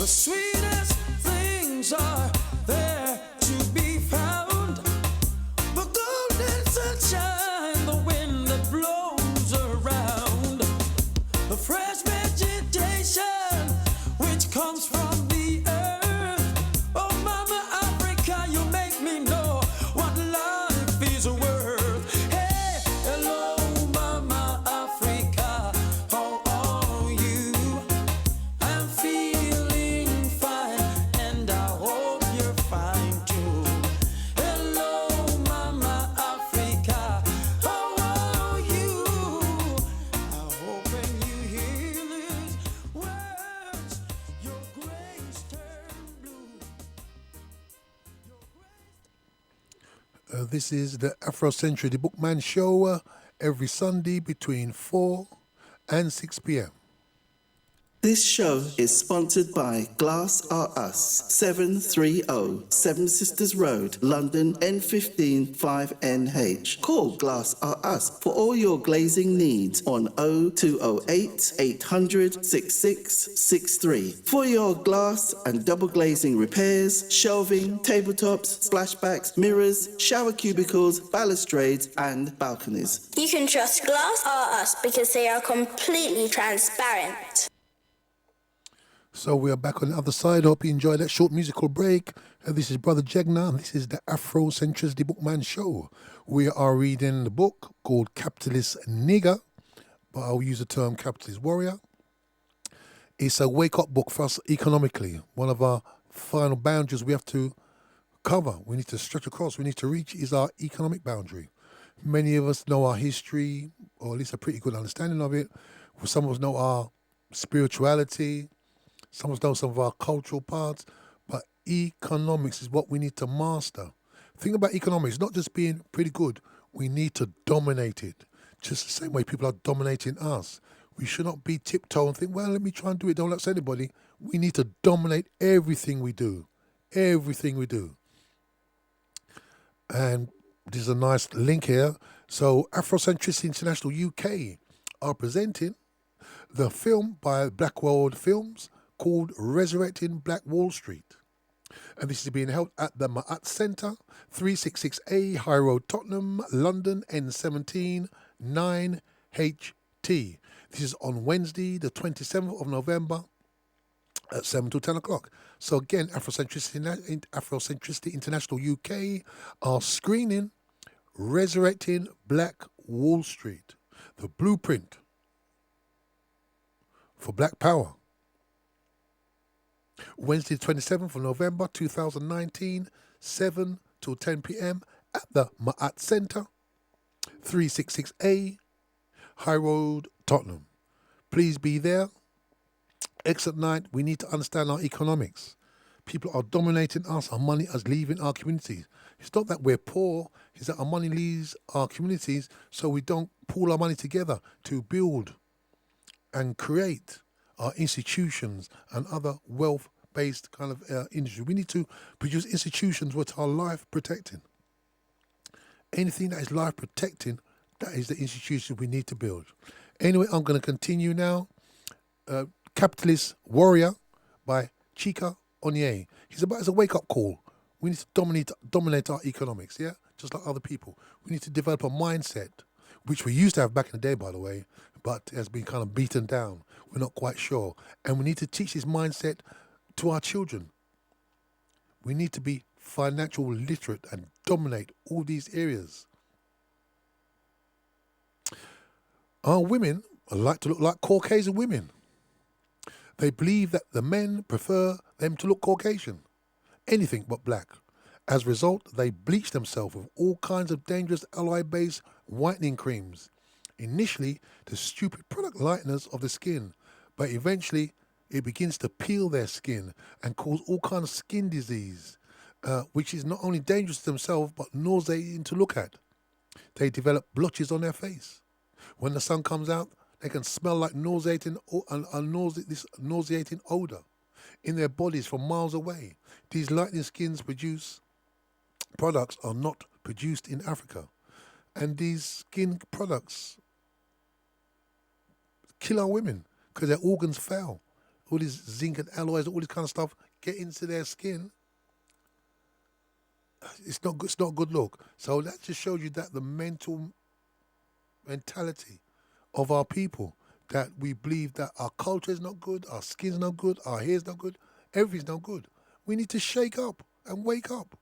The sweetest things are there to be found. The golden sunshine, the wind that blows around. The fresh vegetation which comes from the earth. Oh, Mama Africa, you make me know what life is worth. Hey, hello, Mama Africa, how are you? I'm feeling fine, and I hope you're fine too. Hello, Mama Africa, how are you? I hope when you hear these words, your grace turn blue. This is the Afrocentric, the Bookman show, every Sunday between 4 and 6 p.m. This show is sponsored by Glass Are Us, 730 Seven Sisters Road, London, N15 5NH. Call Glass Are Us for all your glazing needs on 0208 800 6663. For your glass and double glazing repairs, shelving, tabletops, splashbacks, mirrors, shower cubicles, balustrades, and balconies. You can trust Glass are us because they are completely transparent. So we are back on the other side. Hope you enjoyed that short musical break. This is Brother Jegna, and this is the Afrocentricity Bookman show. We are reading the book called Capitalist Nigger, but I'll use the term Capitalist Warrior. It's a wake-up book for us economically. One of our final boundaries we have to cover, we need to stretch across, we need to reach is our economic boundary. Many of us know our history, or at least a pretty good understanding of it. Some of us know our spirituality, some of us know some of our cultural parts, but economics is what we need to master. Think about economics, not just being pretty good, we need to dominate it. Just the same way people are dominating us. We should not be tiptoe and think, well, let me try and do it, don't upset anybody. We need to dominate everything we do. Everything we do. And this is a nice link here. So Afrocentricity International UK are presenting the film by Black World Films called Resurrecting Black Wall Street. And this is being held at the Ma'at Centre, 366A High Road, Tottenham, London, N17 9HT. This is on Wednesday, the 27th of November at 7 to 10 o'clock. So again, Afrocentricity International UK are screening Resurrecting Black Wall Street, the blueprint for Black Power. Wednesday, 27th of November 2019, 7 to 10 p.m. at the Ma'at Centre, 366A High Road, Tottenham. Please be there. Exit night, we need to understand our economics. People are dominating us, our money is leaving our communities. It's not that we're poor, it's that our money leaves our communities, so we don't pool our money together to build and create our institutions and other wealth-based kind of industry. We need to produce institutions which are life-protecting. Anything that is life-protecting, that is the institution we need to build. Anyway, I'm going to continue now. Capitalist Warrior by Chika Onye. He's about as a wake-up call. We need to dominate our economics, yeah? Just like other people. We need to develop a mindset, which we used to have back in the day, by the way, but has been kind of beaten down. We're not quite sure. And we need to teach this mindset to our children. We need to be financial literate and dominate all these areas. Our women like to look like Caucasian women. They believe that the men prefer them to look Caucasian, anything but black. As a result, they bleach themselves with all kinds of dangerous alloy-based whitening creams. Initially, the stupid product lighteners of the skin, but eventually it begins to peel their skin and cause all kinds of skin disease, which is not only dangerous to themselves, but nauseating to look at. They develop blotches on their face. When the sun comes out, they can smell like nauseating odor in their bodies from miles away. These lightning skins products are not produced in Africa. And these skin products kill our women because their organs fail. all these zinc and alloys, all this kind of stuff get into their skin. It's not good. It's not a good look. So that just shows you that the mentality of our people, that we believe that our culture is not good, our skin's not good, our hair's not good, everything's not good. We need to shake up and wake up.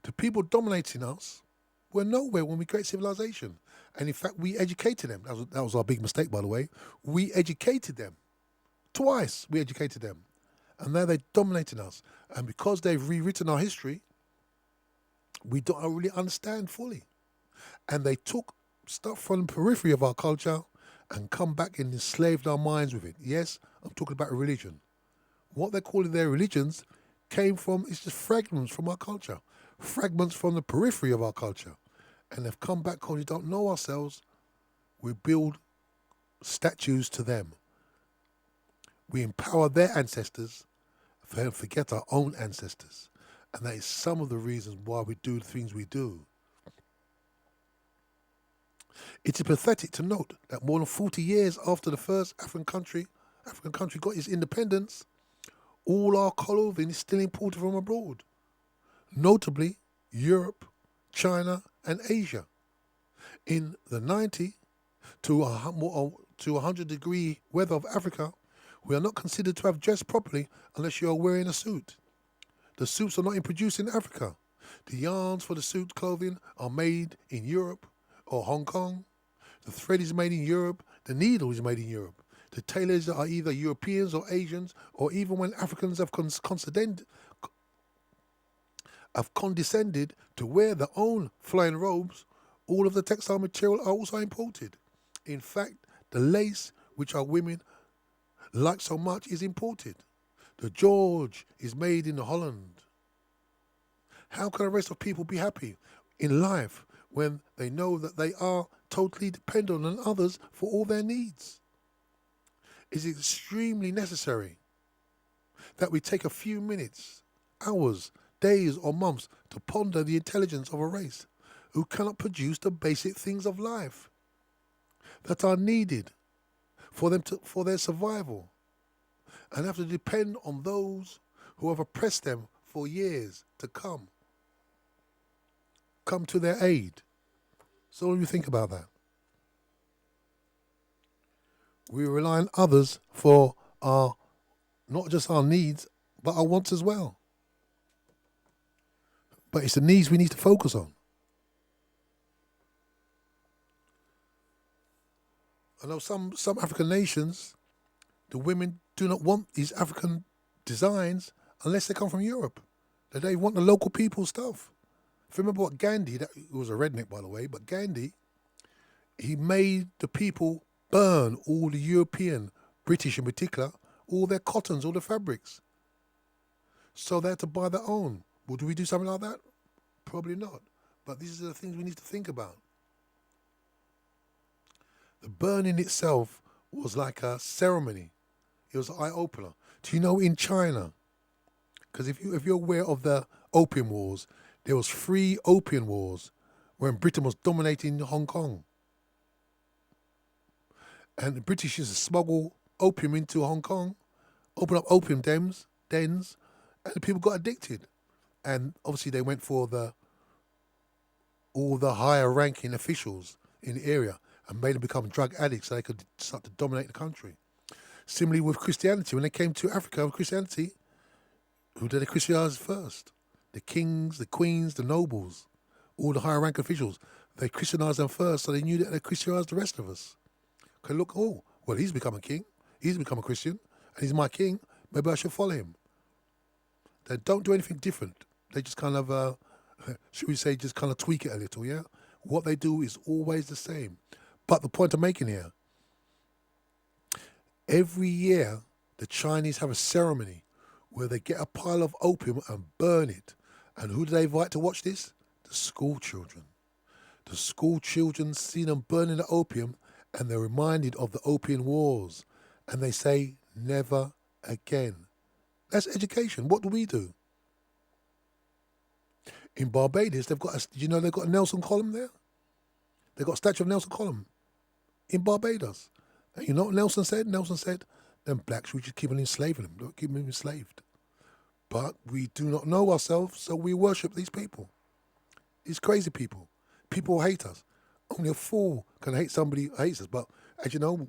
The people dominating us were nowhere when we create civilization. And in fact, we educated them. That was our big mistake, by the way. We educated them. Twice we educated them. And now they're dominating us. And because they've rewritten our history, we don't really understand fully. And they took stuff from the periphery of our culture and come back and enslaved our minds with it. Yes, I'm talking about religion. What they're calling their religions came from, it's just fragments from our culture, fragments from the periphery of our culture. And they've come back because we don't know ourselves. We build statues to them. We empower their ancestors and forget our own ancestors. And that is some of the reasons why we do the things we do. It is pathetic to note that more than 40 years after the first African country got its independence, all our clothing is still imported from abroad, notably Europe, China, and Asia. In the 90 to 100-degree weather of Africa, we are not considered to have dressed properly unless you are wearing a suit. The suits are not produced in Africa. The yarns for the suit clothing are made in Europe or Hong Kong. The thread is made in Europe. The needle is made in Europe. The tailors are either Europeans or Asians, or even when Africans have condescended to wear their own flying robes, all of the textile material are also imported. In fact, the lace, which our women like so much, is imported. The George is made in Holland. How can the rest of people be happy in life when they know that they are totally dependent on others for all their needs? It's extremely necessary that we take a few minutes, hours, days or months to ponder the intelligence of a race who cannot produce the basic things of life that are needed for their survival, and have to depend on those who have oppressed them for years to come to their aid. So what do you think about that? We rely on others for our, not just our needs, but our wants as well. But it's the needs we need to focus on. I know some African nations, the women do not want these African designs unless they come from Europe. They want the local people stuff. If you remember what Gandhi, he was a redneck by the way, but Gandhi, he made the people burn all the European, British in particular, all their cottons, all the fabrics. So they had to buy their own. Would we do something like that? Probably not. But these are the things we need to think about. The burning itself was like a ceremony. It was an eye-opener. Do you know in China, because if you're aware of the Opium Wars, there was 3 Opium Wars when Britain was dominating Hong Kong. And the British used to smuggle opium into Hong Kong, open up opium dens, and the people got addicted. And obviously they went for all the higher ranking officials in the area and made them become drug addicts so they could start to dominate the country. Similarly with Christianity, when they came to Africa with Christianity, who did they Christianize first? The kings, the queens, the nobles, all the higher rank officials. They Christianized them first, so they knew that they Christianized the rest of us. Okay, look, oh, well, he's become a king, he's become a Christian, and he's my king, maybe I should follow him. They don't do anything different. They just kind of, should we say, just kind of tweak it a little, yeah? What they do is always the same. But the point I'm making here, every year, the Chinese have a ceremony where they get a pile of opium and burn it. And who do they invite to watch this? The school children. The school children see them burning the opium and they're reminded of the Opium Wars. And they say, never again. That's education. What do we do? In Barbados, they've got a Nelson column there? They've got a statue of Nelson Column in Barbados. And you know what Nelson said? Nelson said, then blacks, we just keep on enslaving them, don't keep them enslaved. But we do not know ourselves, so we worship these people. These crazy people. People hate us. Only a fool can hate somebody who hates us. But as you know,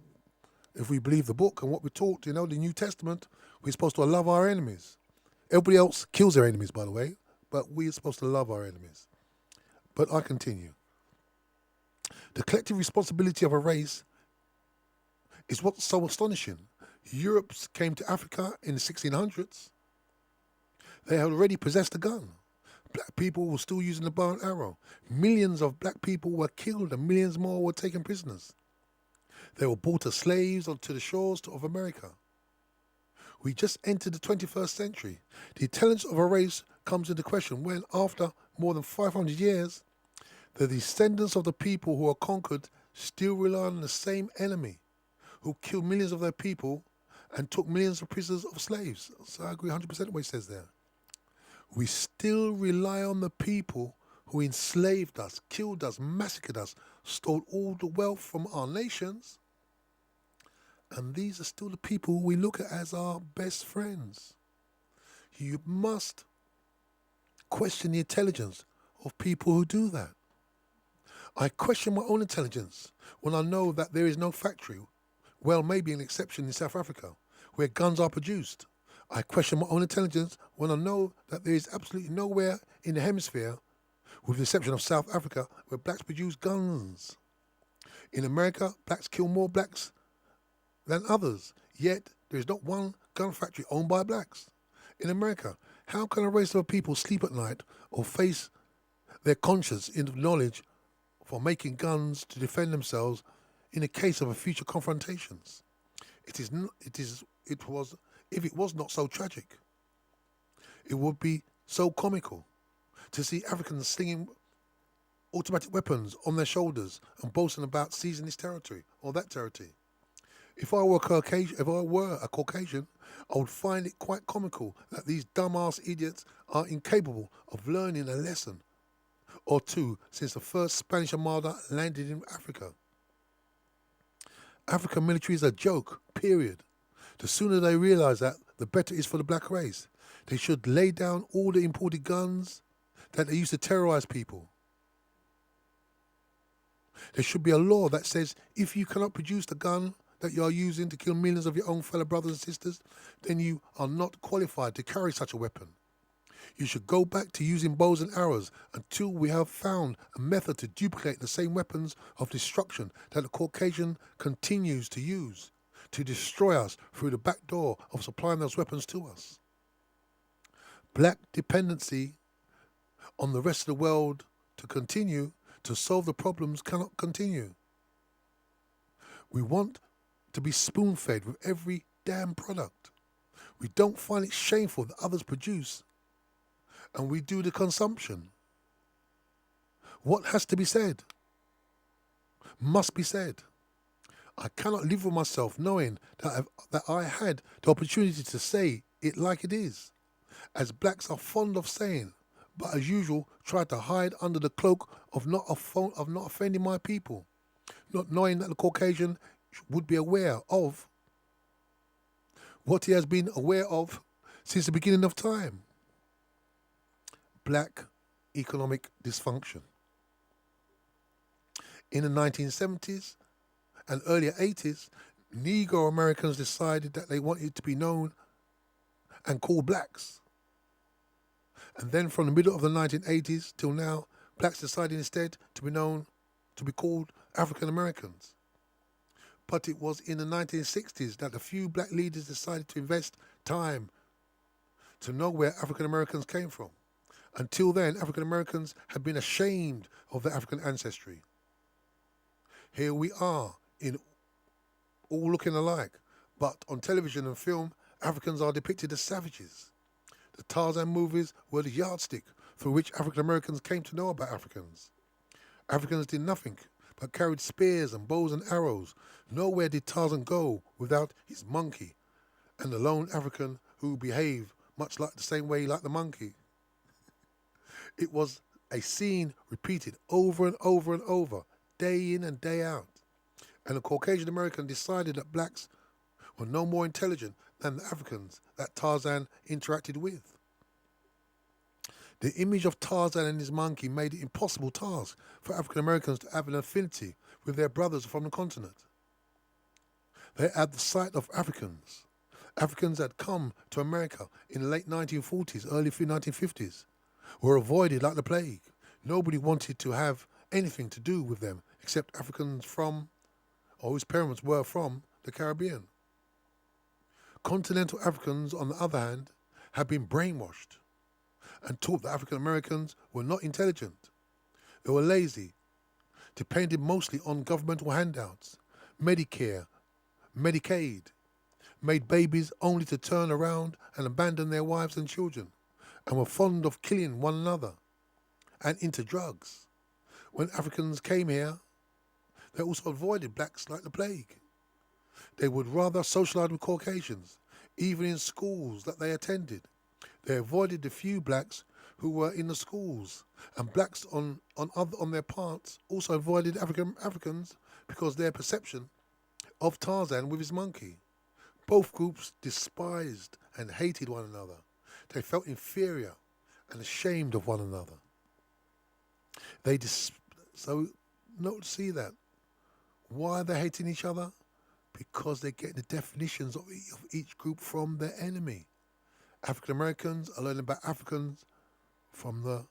if we believe the book and what we're taught, the New Testament, we're supposed to love our enemies. Everybody else kills their enemies, by the way, but we're supposed to love our enemies. But I continue. The collective responsibility of a race is what's so astonishing. Europe came to Africa in the 1600s. They had already possessed a gun. Black people were still using the bow and arrow. Millions of black people were killed and millions more were taken prisoners. They were brought as slaves onto the shores of America. We just entered the 21st century. The intelligence of a race comes into question when, after more than 500 years, the descendants of the people who are conquered still rely on the same enemy who killed millions of their people and took millions of prisoners of slaves. So I agree 100% with what he says there. We still rely on the people who enslaved us, killed us, massacred us, stole all the wealth from our nations. And these are still the people we look at as our best friends. You must question the intelligence of people who do that. I question my own intelligence when I know that there is no factory, well, maybe an exception in South Africa, where guns are produced. I question my own intelligence when I know that there is absolutely nowhere in the hemisphere, with the exception of South Africa, where blacks produce guns. In America, blacks kill more blacks than others, yet there is not one gun factory owned by blacks. In America, how can a race of people sleep at night or face their conscience in knowledge for making guns to defend themselves in the case of a future confrontations? If it was not so tragic, it would be so comical to see Africans slinging automatic weapons on their shoulders and boasting about seizing this territory or that territory. If I were a Caucasian, I would find it quite comical that these dumbass idiots are incapable of learning a lesson or two since the first Spanish Armada landed in Africa. African military is a joke, period. The sooner they realize that, the better it is for the black race. They should lay down all the imported guns that they use to terrorize people. There should be a law that says if you cannot produce the gun that you are using to kill millions of your own fellow brothers and sisters, then you are not qualified to carry such a weapon. You should go back to using bows and arrows until we have found a method to duplicate the same weapons of destruction that the Caucasian continues to use to destroy us through the back door of supplying those weapons to us. Black dependency on the rest of the world to continue to solve the problems cannot continue. We want to be spoon-fed with every damn product. We don't find it shameful that others produce, and we do the consumption. What has to be said must be said. I cannot live with myself knowing that I had the opportunity to say it like it is, as blacks are fond of saying, but as usual try to hide under the cloak of not offending my people, not knowing that the Caucasian would be aware of what he has been aware of since the beginning of time. Black economic dysfunction. In the 1970s and earlier 80s, Negro Americans decided that they wanted to be known and called blacks. And then from the middle of the 1980s till now, blacks decided instead to be called African Americans. But it was in the 1960s that a few black leaders decided to invest time to know where African Americans came from. Until then, African Americans had been ashamed of their African ancestry. Here we are, all looking alike, but on television and film, Africans are depicted as savages. The Tarzan movies were the yardstick through which African Americans came to know about Africans. Africans did nothing but carried spears and bows and arrows. Nowhere did Tarzan go without his monkey and the lone African who behaved much like the same way like the monkey. It was a scene repeated over and over and over, day in and day out. And the Caucasian American decided that blacks were no more intelligent than the Africans that Tarzan interacted with. The image of Tarzan and his monkey made it an impossible task for African Americans to have an affinity with their brothers from the continent. They had the sight of Africans. Africans had come to America in the late 1940s, early 1950s, were avoided like the plague. Nobody wanted to have anything to do with them except Africans from, or whose parents were from, the Caribbean. Continental Africans, on the other hand, had been brainwashed and taught that African Americans were not intelligent. They were lazy, depended mostly on governmental handouts, Medicare, Medicaid, made babies only to turn around and abandon their wives and children, and were fond of killing one another, and into drugs. When Africans came here, they also avoided blacks like the plague. They would rather socialize with Caucasians, even in schools that they attended. They avoided the few blacks who were in the schools, and blacks on their parts also avoided Africans because their perception of Tarzan with his monkey. Both groups despised and hated one another. They felt inferior and ashamed of one another. See that. Why are they hating each other? Because they get the definitions of each group from their enemy. African Americans are learning about Africans from the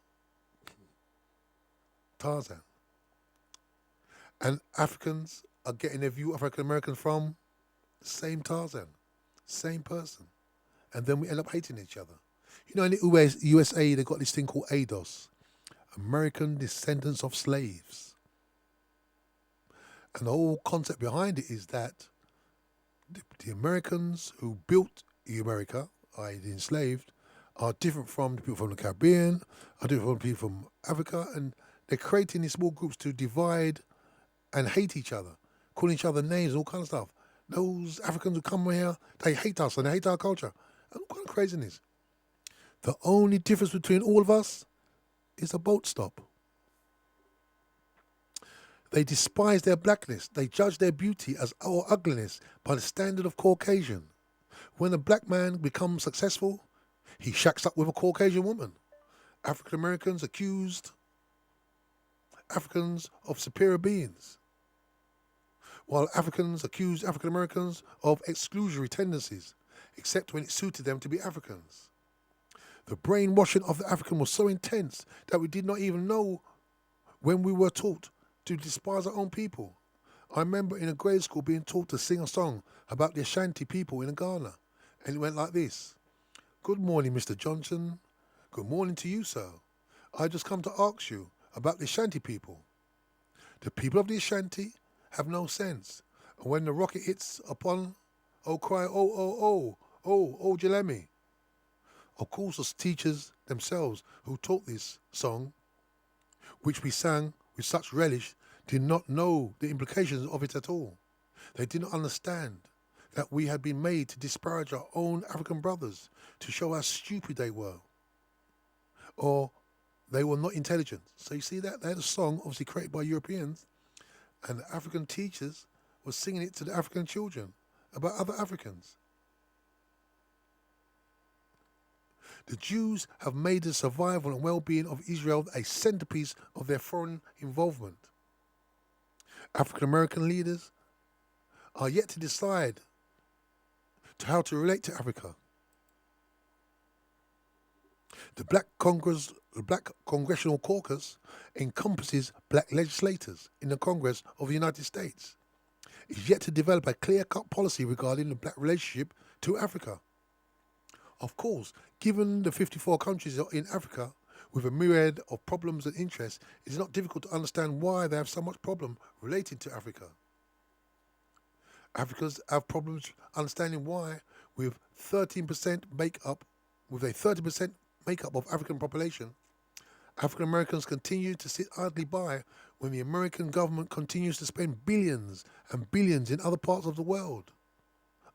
Tarzan. And Africans are getting their view of African Americans from the same Tarzan, same person. And then we end up hating each other. You know, in the USA, they've got this thing called ADOS, American Descendants of Slaves. And the whole concept behind it is that the Americans who built America, i.e. the enslaved, are different from the people from the Caribbean, are different from the people from Africa, and they're creating these small groups to divide and hate each other, calling each other names, all kind of stuff. Those Africans who come here, they hate us and they hate our culture. And what kind of craziness? The only difference between all of us is a boat stop. They despise their blackness. They judge their beauty as our ugliness by the standard of Caucasian. When a black man becomes successful, he shacks up with a Caucasian woman. African Americans accused Africans of superior beings, while Africans accused African Americans of exclusionary tendencies, except when it suited them to be Africans. The brainwashing of the African was so intense that we did not even know when we were taught to despise our own people. I remember in a grade school being taught to sing a song about the Ashanti people in Ghana, and it went like this. Good morning, Mr. Johnson. Good morning to you, sir. I just come to ask you about the Ashanti people. The people of the Ashanti have no sense, and when the rocket hits upon, cry, Jalemi. Of course, the teachers themselves who taught this song, which we sang with such relish, did not know the implications of it at all. They did not understand that we had been made to disparage our own African brothers, to show how stupid they were, or they were not intelligent. So you see that? They had a song, obviously created by Europeans, and the African teachers were singing it to the African children about other Africans. The Jews have made the survival and well-being of Israel a centerpiece of their foreign involvement. African American leaders are yet to decide how to relate to Africa. The Black Congressional Caucus encompasses black legislators in the Congress of the United States. It's yet to develop a clear-cut policy regarding the black relationship to Africa. Of course, given the 54 countries in Africa with a myriad of problems and interests, it is not difficult to understand why they have so much problem relating to Africa. Africans have problems understanding why, with 13% makeup, with a 30% makeup of African population, African Americans continue to sit idly by when the American government continues to spend billions and billions in other parts of the world,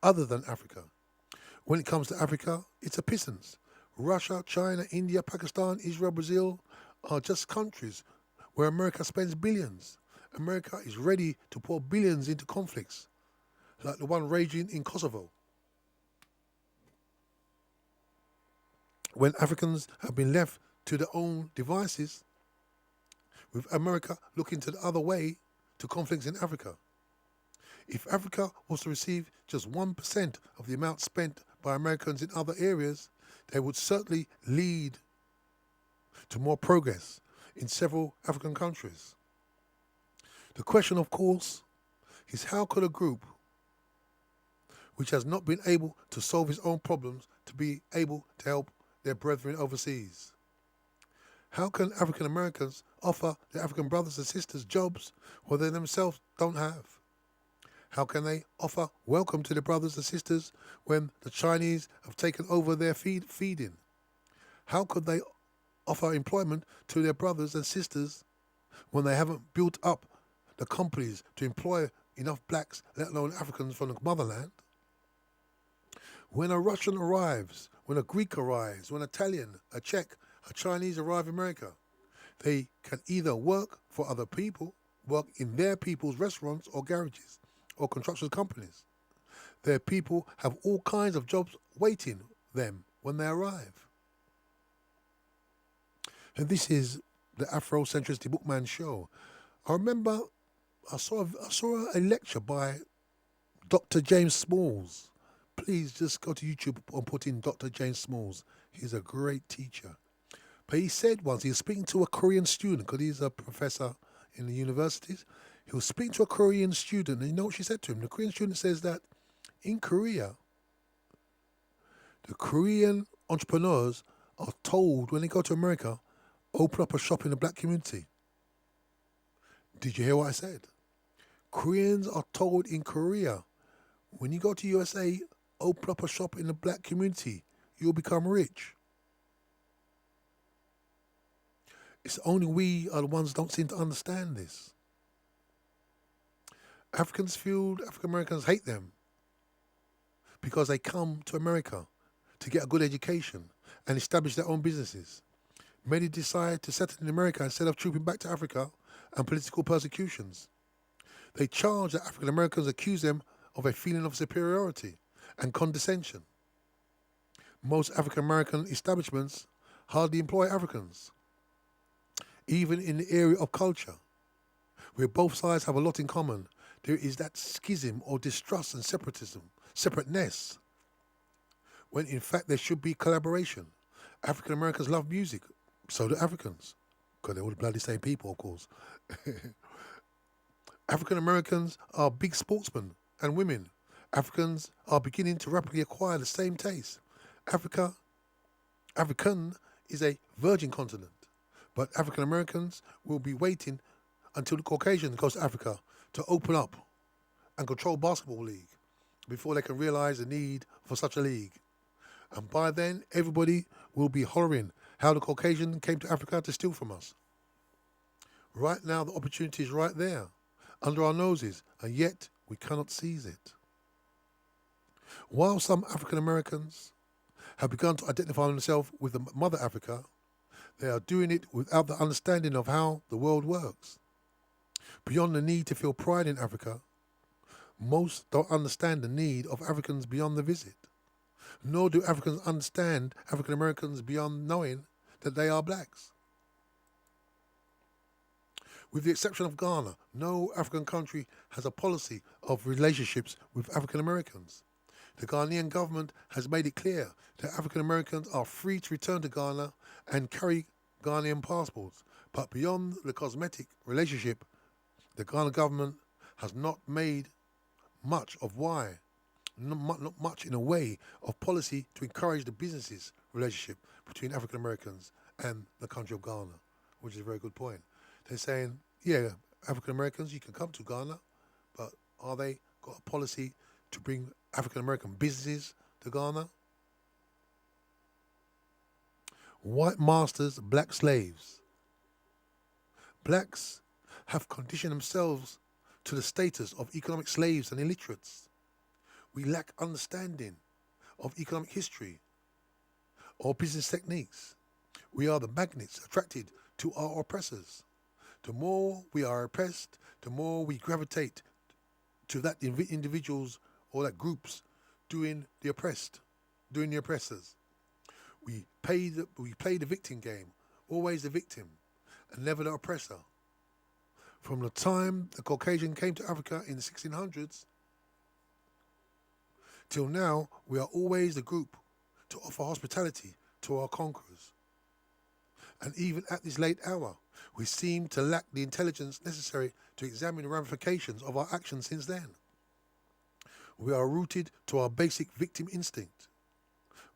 other than Africa. When it comes to Africa, it's a pittance. Russia, China, India, Pakistan, Israel, Brazil are just countries where America spends billions. America is ready to pour billions into conflicts like the one raging in Kosovo. When Africans have been left to their own devices, with America looking to the other way to conflicts in Africa. If Africa was to receive just 1% of the amount spent by Americans in other areas, they would certainly lead to more progress in several African countries. The question, of course, is how could a group which has not been able to solve its own problems to be able to help their brethren overseas? How can African Americans offer their African brothers and sisters jobs where they themselves don't have? How can they offer welcome to their brothers and sisters when the Chinese have taken over their feeding? How could they offer employment to their brothers and sisters when they haven't built up the companies to employ enough blacks, let alone Africans from the motherland? When a Russian arrives, when a Greek arrives, when an Italian, a Czech, a Chinese arrive in America, they can either work for other people, work in their people's restaurants or garages or construction companies. Their people have all kinds of jobs waiting them when they arrive. And this is the Afrocentricity Bookman show. I remember I saw a lecture by Dr. James Smalls. Please just go to YouTube and put in Dr. James Smalls. He's a great teacher. But he said once, he was speaking to a Korean student, because he's a professor in the universities. He was speaking to a Korean student, and you know what she said to him? The Korean student says that in Korea, the Korean entrepreneurs are told when they go to America, open up a shop in the black community. Did you hear what I said? Koreans are told in Korea, when you go to USA, open up a shop in the black community, you'll become rich. It's only we are the ones that don't seem to understand this. Africans feel African Americans hate them because they come to America to get a good education and establish their own businesses. Many decide to settle in America instead of trooping back to Africa and political persecutions. They charge that African Americans, accuse them of a feeling of superiority and condescension. Most African American establishments hardly employ Africans. Even in the area of culture, where both sides have a lot in common, there is that schism or distrust and separateness, when in fact there should be collaboration. African Americans love music, so do Africans, because they're all the bloody same people, of course. African Americans are big sportsmen and women. Africans are beginning to rapidly acquire the same taste. African is a virgin continent, but African Americans will be waiting until the Caucasian goes to Africa to open up and control basketball league before they can realize the need for such a league. And by then, everybody will be hollering how the Caucasian came to Africa to steal from us. Right now, the opportunity is right there, under our noses, and yet we cannot seize it. While some African Americans have begun to identify themselves with the Mother Africa, they are doing it without the understanding of how the world works. Beyond the need to feel pride in Africa, most don't understand the need of Africans beyond the visit. Nor do Africans understand African Americans beyond knowing that they are blacks. With the exception of Ghana, no African country has a policy of relationships with African Americans. The Ghanaian government has made it clear that African Americans are free to return to Ghana and carry Ghanaian passports. But beyond the cosmetic relationship, the Ghana government has not made much of why, not much in a way of policy to encourage the businesses relationship between African Americans and the country of Ghana, which is a very good point. They're saying, yeah, African Americans, you can come to Ghana, but are they got a policy to bring African American businesses to Ghana? White masters, black slaves. Blacks have conditioned themselves to the status of economic slaves and illiterates. We lack understanding of economic history or business techniques. We are the magnets attracted to our oppressors. The more we are oppressed, the more we gravitate to that individual's all that groups doing the oppressed, doing the oppressors. We play the victim game, always the victim, and never the oppressor. From the time the Caucasian came to Africa in the 1600s till now, we are always the group to offer hospitality to our conquerors. And even at this late hour, we seem to lack the intelligence necessary to examine the ramifications of our actions since then. We are rooted to our basic victim instinct.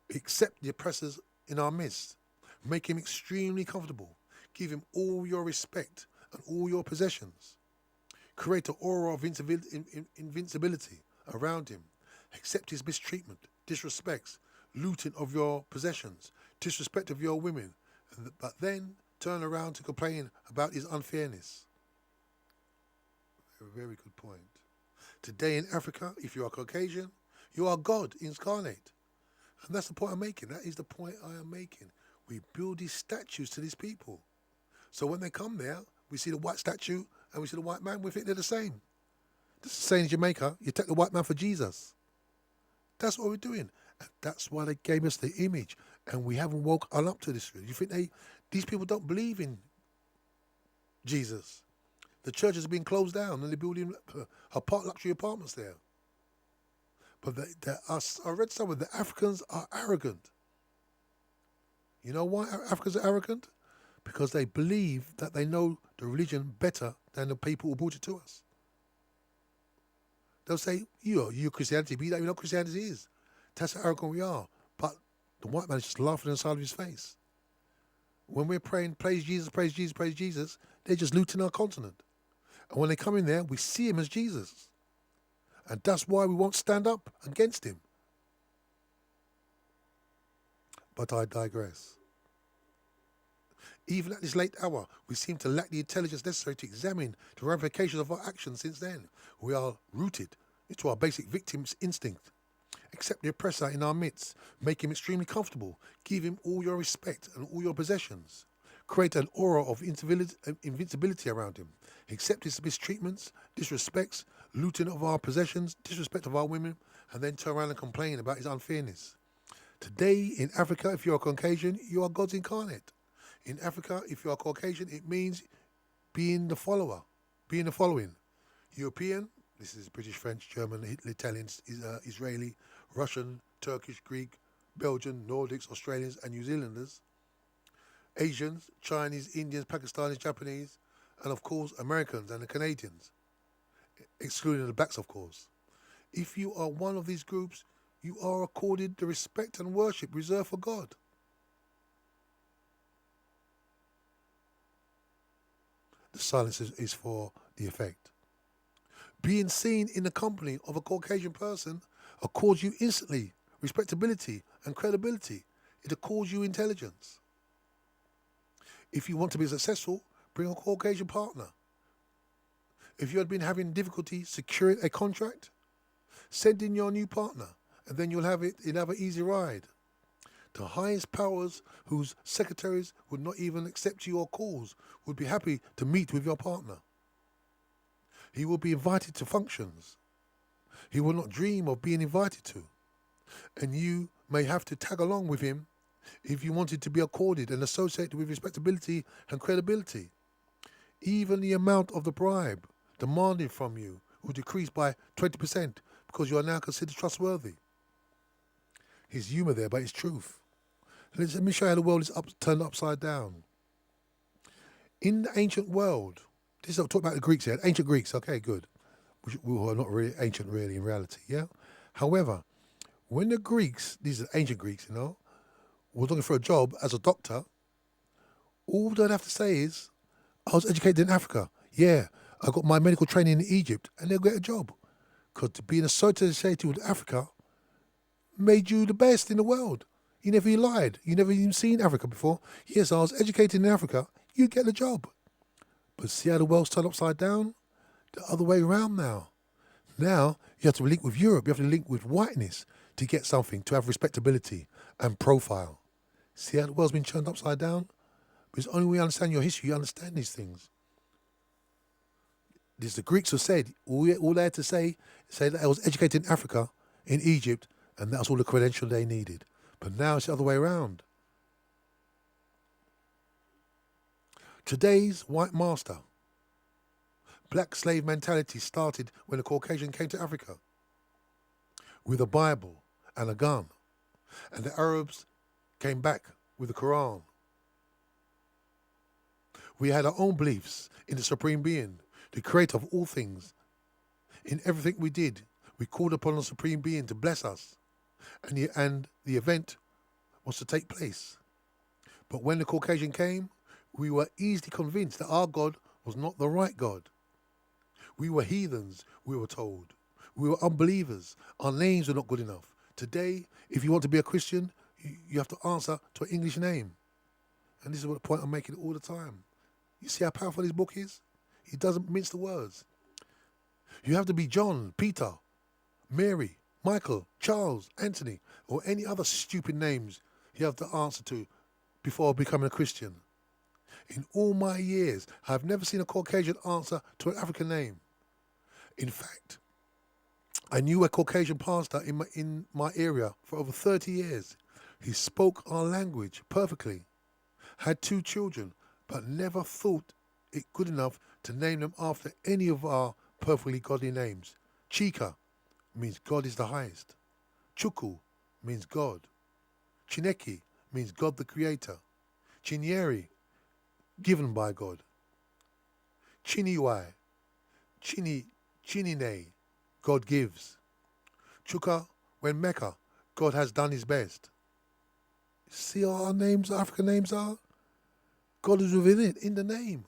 We accept the oppressors in our midst, make him extremely comfortable, give him all your respect and all your possessions. Create an aura of invincibility around him. Accept his mistreatment, disrespects, looting of your possessions, disrespect of your women, but then turn around to complain about his unfairness. A very good point. Today in Africa, if you are Caucasian, you are God incarnate. And that's the point I'm making. That is the point I am making. We build these statues to these people. So when they come there, we see the white statue and we see the white man, we think they're the same. This is the same in Jamaica. You take the white man for Jesus. That's what we're doing. And that's why they gave us the image. And we haven't woken up to this. You think these people don't believe in Jesus. The churches have been closed down and they're building luxury apartments there. But I read somewhere the Africans are arrogant. You know why Africans are arrogant? Because they believe that they know the religion better than the people who brought it to us. They'll say, you're Christianity, but you don't even know what Christianity is. That's how arrogant we are. But the white man is just laughing on the side of his face. When we're praying, praise Jesus, praise Jesus, praise Jesus, they're just looting our continent. And when they come in there, we see him as Jesus. And that's why we won't stand up against him. But I digress. Even at this late hour, we seem to lack the intelligence necessary to examine the ramifications of our actions since then. We are rooted into our basic victim's instinct. Accept the oppressor in our midst. Make him extremely comfortable. Give him all your respect and all your possessions. Create an aura of invincibility around him. Accept his mistreatments, disrespects, looting of our possessions, disrespect of our women, and then turn around and complain about his unfairness. Today in Africa, if you are Caucasian, you are God's incarnate. In Africa, if you are Caucasian, it means being the follower, being the following. European, this is British, French, German, Italian, Israeli, Russian, Turkish, Greek, Belgian, Nordics, Australians, and New Zealanders. Asians, Chinese, Indians, Pakistanis, Japanese, and of course Americans and the Canadians, excluding the blacks, of course. If you are one of these groups, you are accorded the respect and worship reserved for God. The silence is for the effect. Being seen in the company of a Caucasian person accords you instantly respectability and credibility. It accords you intelligence. If you want to be successful, bring a Caucasian partner. If you had been having difficulty securing a contract, send in your new partner, and then you'll have an easy ride. The highest powers whose secretaries would not even accept your calls would be happy to meet with your partner. He will be invited to functions he will not dream of being invited to, and you may have to tag along with him if you wanted to be accorded and associated with respectability and credibility. Even the amount of the bribe demanded from you will decrease by 20% because you are now considered trustworthy. His humour there, but it's truth. Let me show you how the world is turned upside down. In the ancient world, this is talk about the Greeks here, ancient Greeks, okay, good. Who are not really ancient really in reality, yeah? However, when the Greeks, these are ancient Greeks, were looking for a job as a doctor, all they'd have to say is, I was educated in Africa. Yeah, I got my medical training in Egypt, and they'll get a job. Because being associated with Africa made you the best in the world. You never lied. You never even seen Africa before. Yes, I was educated in Africa. You get the job. But see how the world's turned upside down? The other way around now. Now, you have to link with Europe. You have to link with whiteness to get something, to have respectability and profile. See how the world's been turned upside down? Because only when you understand your history, you understand these things. This the Greeks who said, all they had to say that I was educated in Africa, in Egypt, and that's all the credential they needed. But now it's the other way around. Today's white master, black slave mentality started when the Caucasian came to Africa with a Bible and a gun, and the Arabs came back with the Quran. We had our own beliefs in the Supreme Being, the creator of all things. In everything we did, we called upon the Supreme Being to bless us, and the event was to take place. But when the Caucasian came, we were easily convinced that our God was not the right God. We were heathens, we were told. We were unbelievers. Our names were not good enough. Today, if you want to be a Christian, you have to answer to an English name. And this is what the point I'm making all the time. You see how powerful this book is? He doesn't mince the words. You have to be John, Peter, Mary, Michael, Charles, Anthony, or any other stupid names you have to answer to before becoming a Christian. In all my years, I have never seen a Caucasian answer to an African name. In fact, I knew a Caucasian pastor in my area for over 30 years. He spoke our language perfectly, had 2 children, but never thought it good enough to name them after any of our perfectly godly names. Chika means God is the highest. Chuku means God. Chineke means God the Creator. Chinyeri, given by God. Chiniwai, Chinine, God gives. Chuka, when Mecca, God has done his best. See how our names, African names are? God is within it, in the name.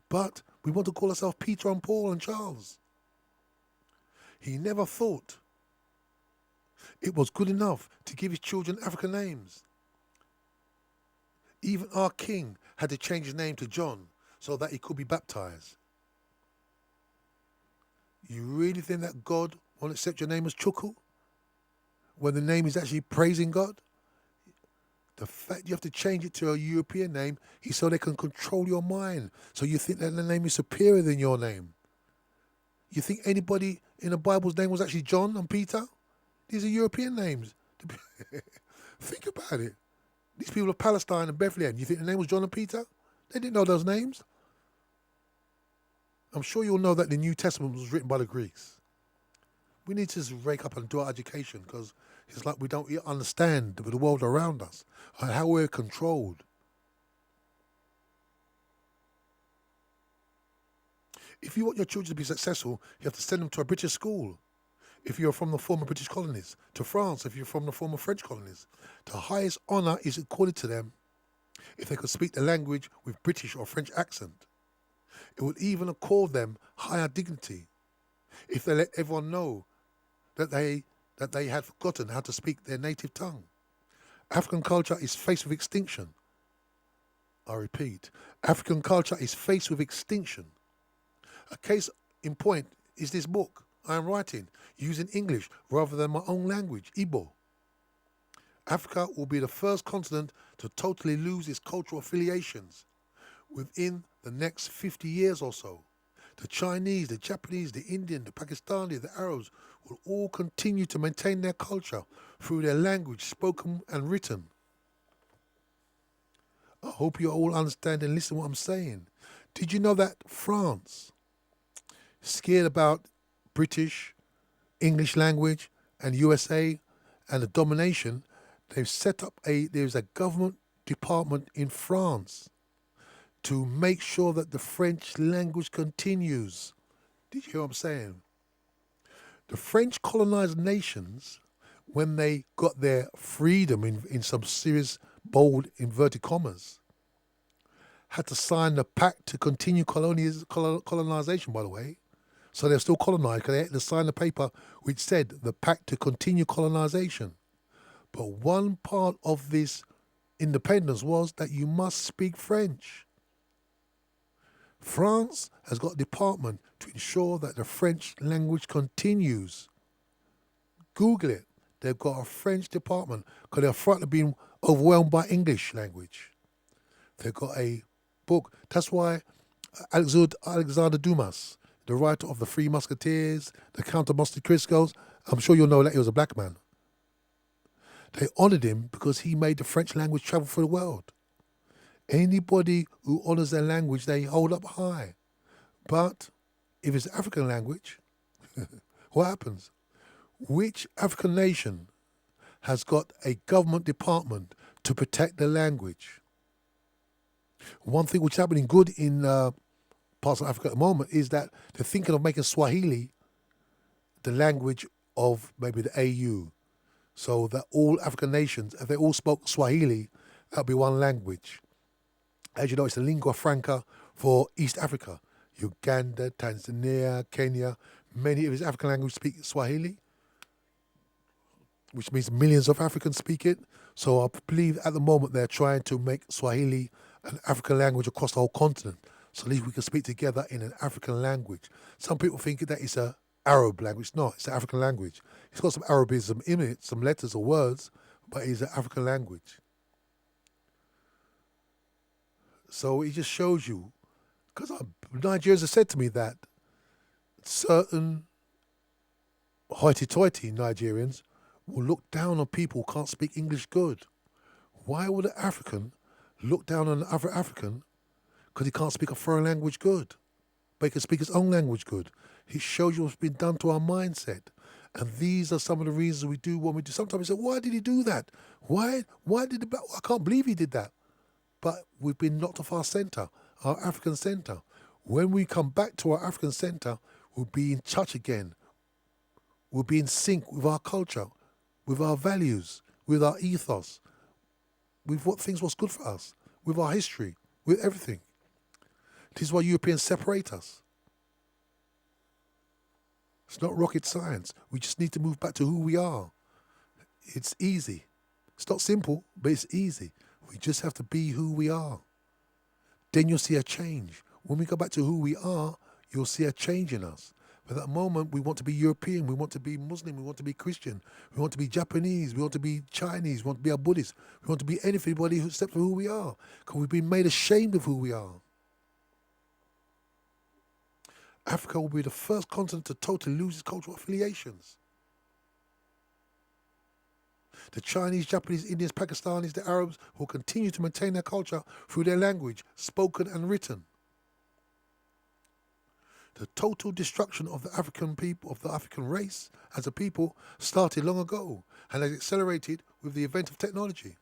But we want to call ourselves Peter and Paul and Charles. He never thought it was good enough to give his children African names. Even our king had to change his name to John so that he could be baptized. You really think that God won't accept your name as Chuku when the name is actually praising God? The fact you have to change it to a European name is so they can control your mind. So you think that the name is superior than your name. You think anybody in the Bible's name was actually John and Peter? These are European names. Think about it. These people of Palestine and Bethlehem, you think the name was John and Peter? They didn't know those names. I'm sure you'll know that the New Testament was written by the Greeks. We need to just wake up and do our education, because it's like we don't understand the world around us and how we're controlled. If you want your children to be successful, you have to send them to a British school. If you're from the former British colonies, to France if you're from the former French colonies. The highest honour is accorded to them if they could speak the language with British or French accent. It would even accord them higher dignity if they let everyone know that they had forgotten how to speak their native tongue. African culture is faced with extinction. I repeat, African culture is faced with extinction. A case in point is this book I am writing using English rather than my own language, Igbo. Africa will be the first continent to totally lose its cultural affiliations within the next 50 years or so. The Chinese, the Japanese, the Indian, the Pakistani, the Arabs will all continue to maintain their culture through their language, spoken and written. I hope you all understand and listen to what I'm saying. Did you know that France, scared about British, English language and USA and the domination, they've set up there's a government department in France to make sure that the French language continues. Did you hear what I'm saying? The French colonized nations, when they got their freedom in some serious, bold, inverted commas, had to sign the pact to continue colonization, by the way. So they're still colonized because they had to sign the paper which said the pact to continue colonization. But one part of this independence was that you must speak French. France has got a department to ensure that the French language continues. Google it. They've got a French department because they're frightened of being overwhelmed by English language. They've got a book. That's why Alexander Dumas, the writer of The Three Musketeers, The Count of Monte Cristo. I'm sure you'll know that he was a black man. They honoured him because he made the French language travel through the world. Anybody who honours their language, they hold up high. But if it's African language, what happens? Which African nation has got a government department to protect the language? One thing which is happening good in parts of Africa at the moment is that they're thinking of making Swahili the language of maybe the AU. So that all African nations, if they all spoke Swahili, that would be one language. As you know, it's the lingua franca for East Africa. Uganda, Tanzania, Kenya, many of its African languages speak Swahili, which means millions of Africans speak it. So I believe at the moment they're trying to make Swahili an African language across the whole continent. So at least we can speak together in an African language. Some people think that it's a Arab language. No, it's an African language. It's got some Arabism in it, some letters or words, but it's an African language. So it just shows you, because Nigerians have said to me that certain hoity-toity Nigerians will look down on people who can't speak English good. Why would an African look down on another African because he can't speak a foreign language good, but he can speak his own language good? It shows you what's been done to our mindset. And these are some of the reasons we do what we do. Sometimes we say, why did he do that? Why did I can't believe he did that. But we've been knocked off our centre, our African centre. When we come back to our African centre, we'll be in touch again. We'll be in sync with our culture, with our values, with our ethos, with what's good for us, with our history, with everything. This is why Europeans separate us. It's not rocket science. We just need to move back to who we are. It's easy. It's not simple, but it's easy. We just have to be who we are. Then you'll see a change. When we go back to who we are, you'll see a change in us. But at the moment, we want to be European, we want to be Muslim, we want to be Christian, we want to be Japanese, we want to be Chinese, we want to be a Buddhist, we want to be anybody except for who we are, because we've been made ashamed of who we are. Africa will be the first continent to totally lose its cultural affiliations. The Chinese, Japanese, Indians, Pakistanis, the Arabs will continue to maintain their culture through their language, spoken and written. The total destruction of the African people, of the African race as a people, started long ago and has accelerated with the advent of technology.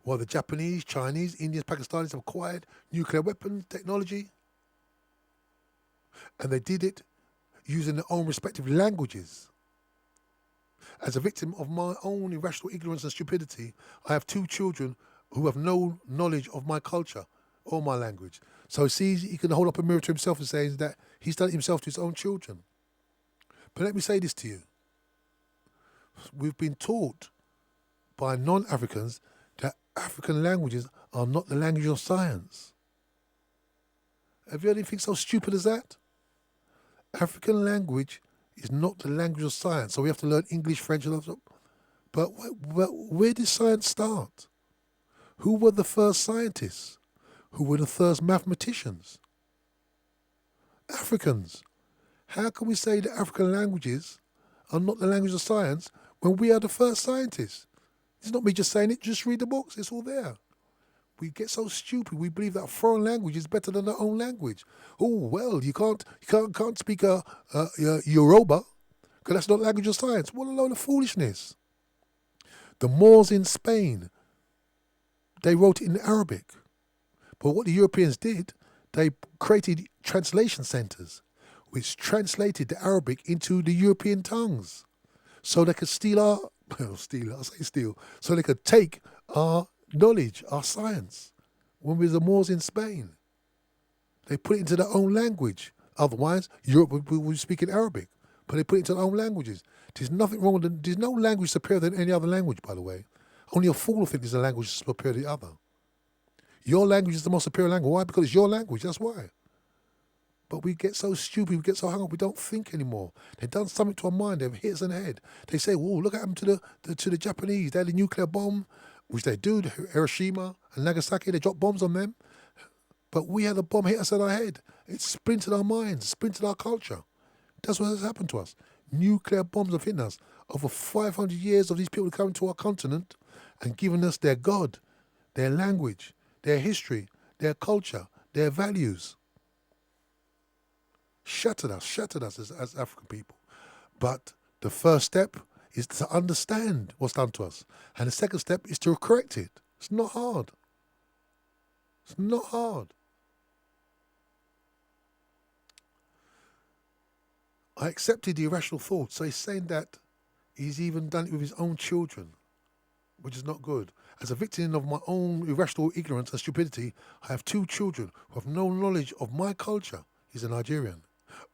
While the Japanese, Chinese, Indians, Pakistanis have acquired nuclear weapons technology, and they did it using their own respective languages. As a victim of my own irrational ignorance and stupidity, I have 2 children who have no knowledge of my culture or my language. So he can hold up a mirror to himself and say that he's done it himself to his own children. But let me say this to you. We've been taught by non-Africans that African languages are not the language of science. Have you heard anything so stupid as that? African language is not the language of science, so we have to learn English, French, and other. But where did science start? Who were the first scientists? Who were the first mathematicians? Africans. How can we say that African languages are not the language of science when we are the first scientists? It's not me just saying it, just read the books, it's all there. We get so stupid, we believe that a foreign language is better than our own language. Oh, well, you can't speak Yoruba, because that's not language of science. What a load of foolishness. The Moors in Spain, they wrote it in Arabic. But what the Europeans did, they created translation centres, which translated the Arabic into the European tongues. So they could so they could take our knowledge, our science. When we were the Moors in Spain, they put it into their own language. Otherwise, Europe would be speaking Arabic, but they put it into their own languages. There's nothing wrong with them. There's no language superior than any other language, by the way. Only a fool thinks a language is superior to the other. Your language is the most superior language. Why? Because it's your language. That's why. But we get so stupid, we get so hung up, we don't think anymore. They've done something to our mind. They've hit us in the head. They say, "Whoa, look at them to the Japanese. They had a nuclear bomb," which they do. Hiroshima and Nagasaki, they dropped bombs on them. But we had a bomb hit us in our head. It's splintered our minds, splintered our culture. That's what has happened to us. Nuclear bombs have hit us. Over 500 years of these people coming to our continent and giving us their God, their language, their history, their culture, their values. Shattered us as African people. But the first step is to understand what's done to us. And the second step is to correct it. It's not hard. It's not hard. I accepted the irrational thought. So he's saying that he's even done it with his own children, which is not good. As a victim of my own irrational ignorance and stupidity, I have 2 children who have no knowledge of my culture. He's a Nigerian.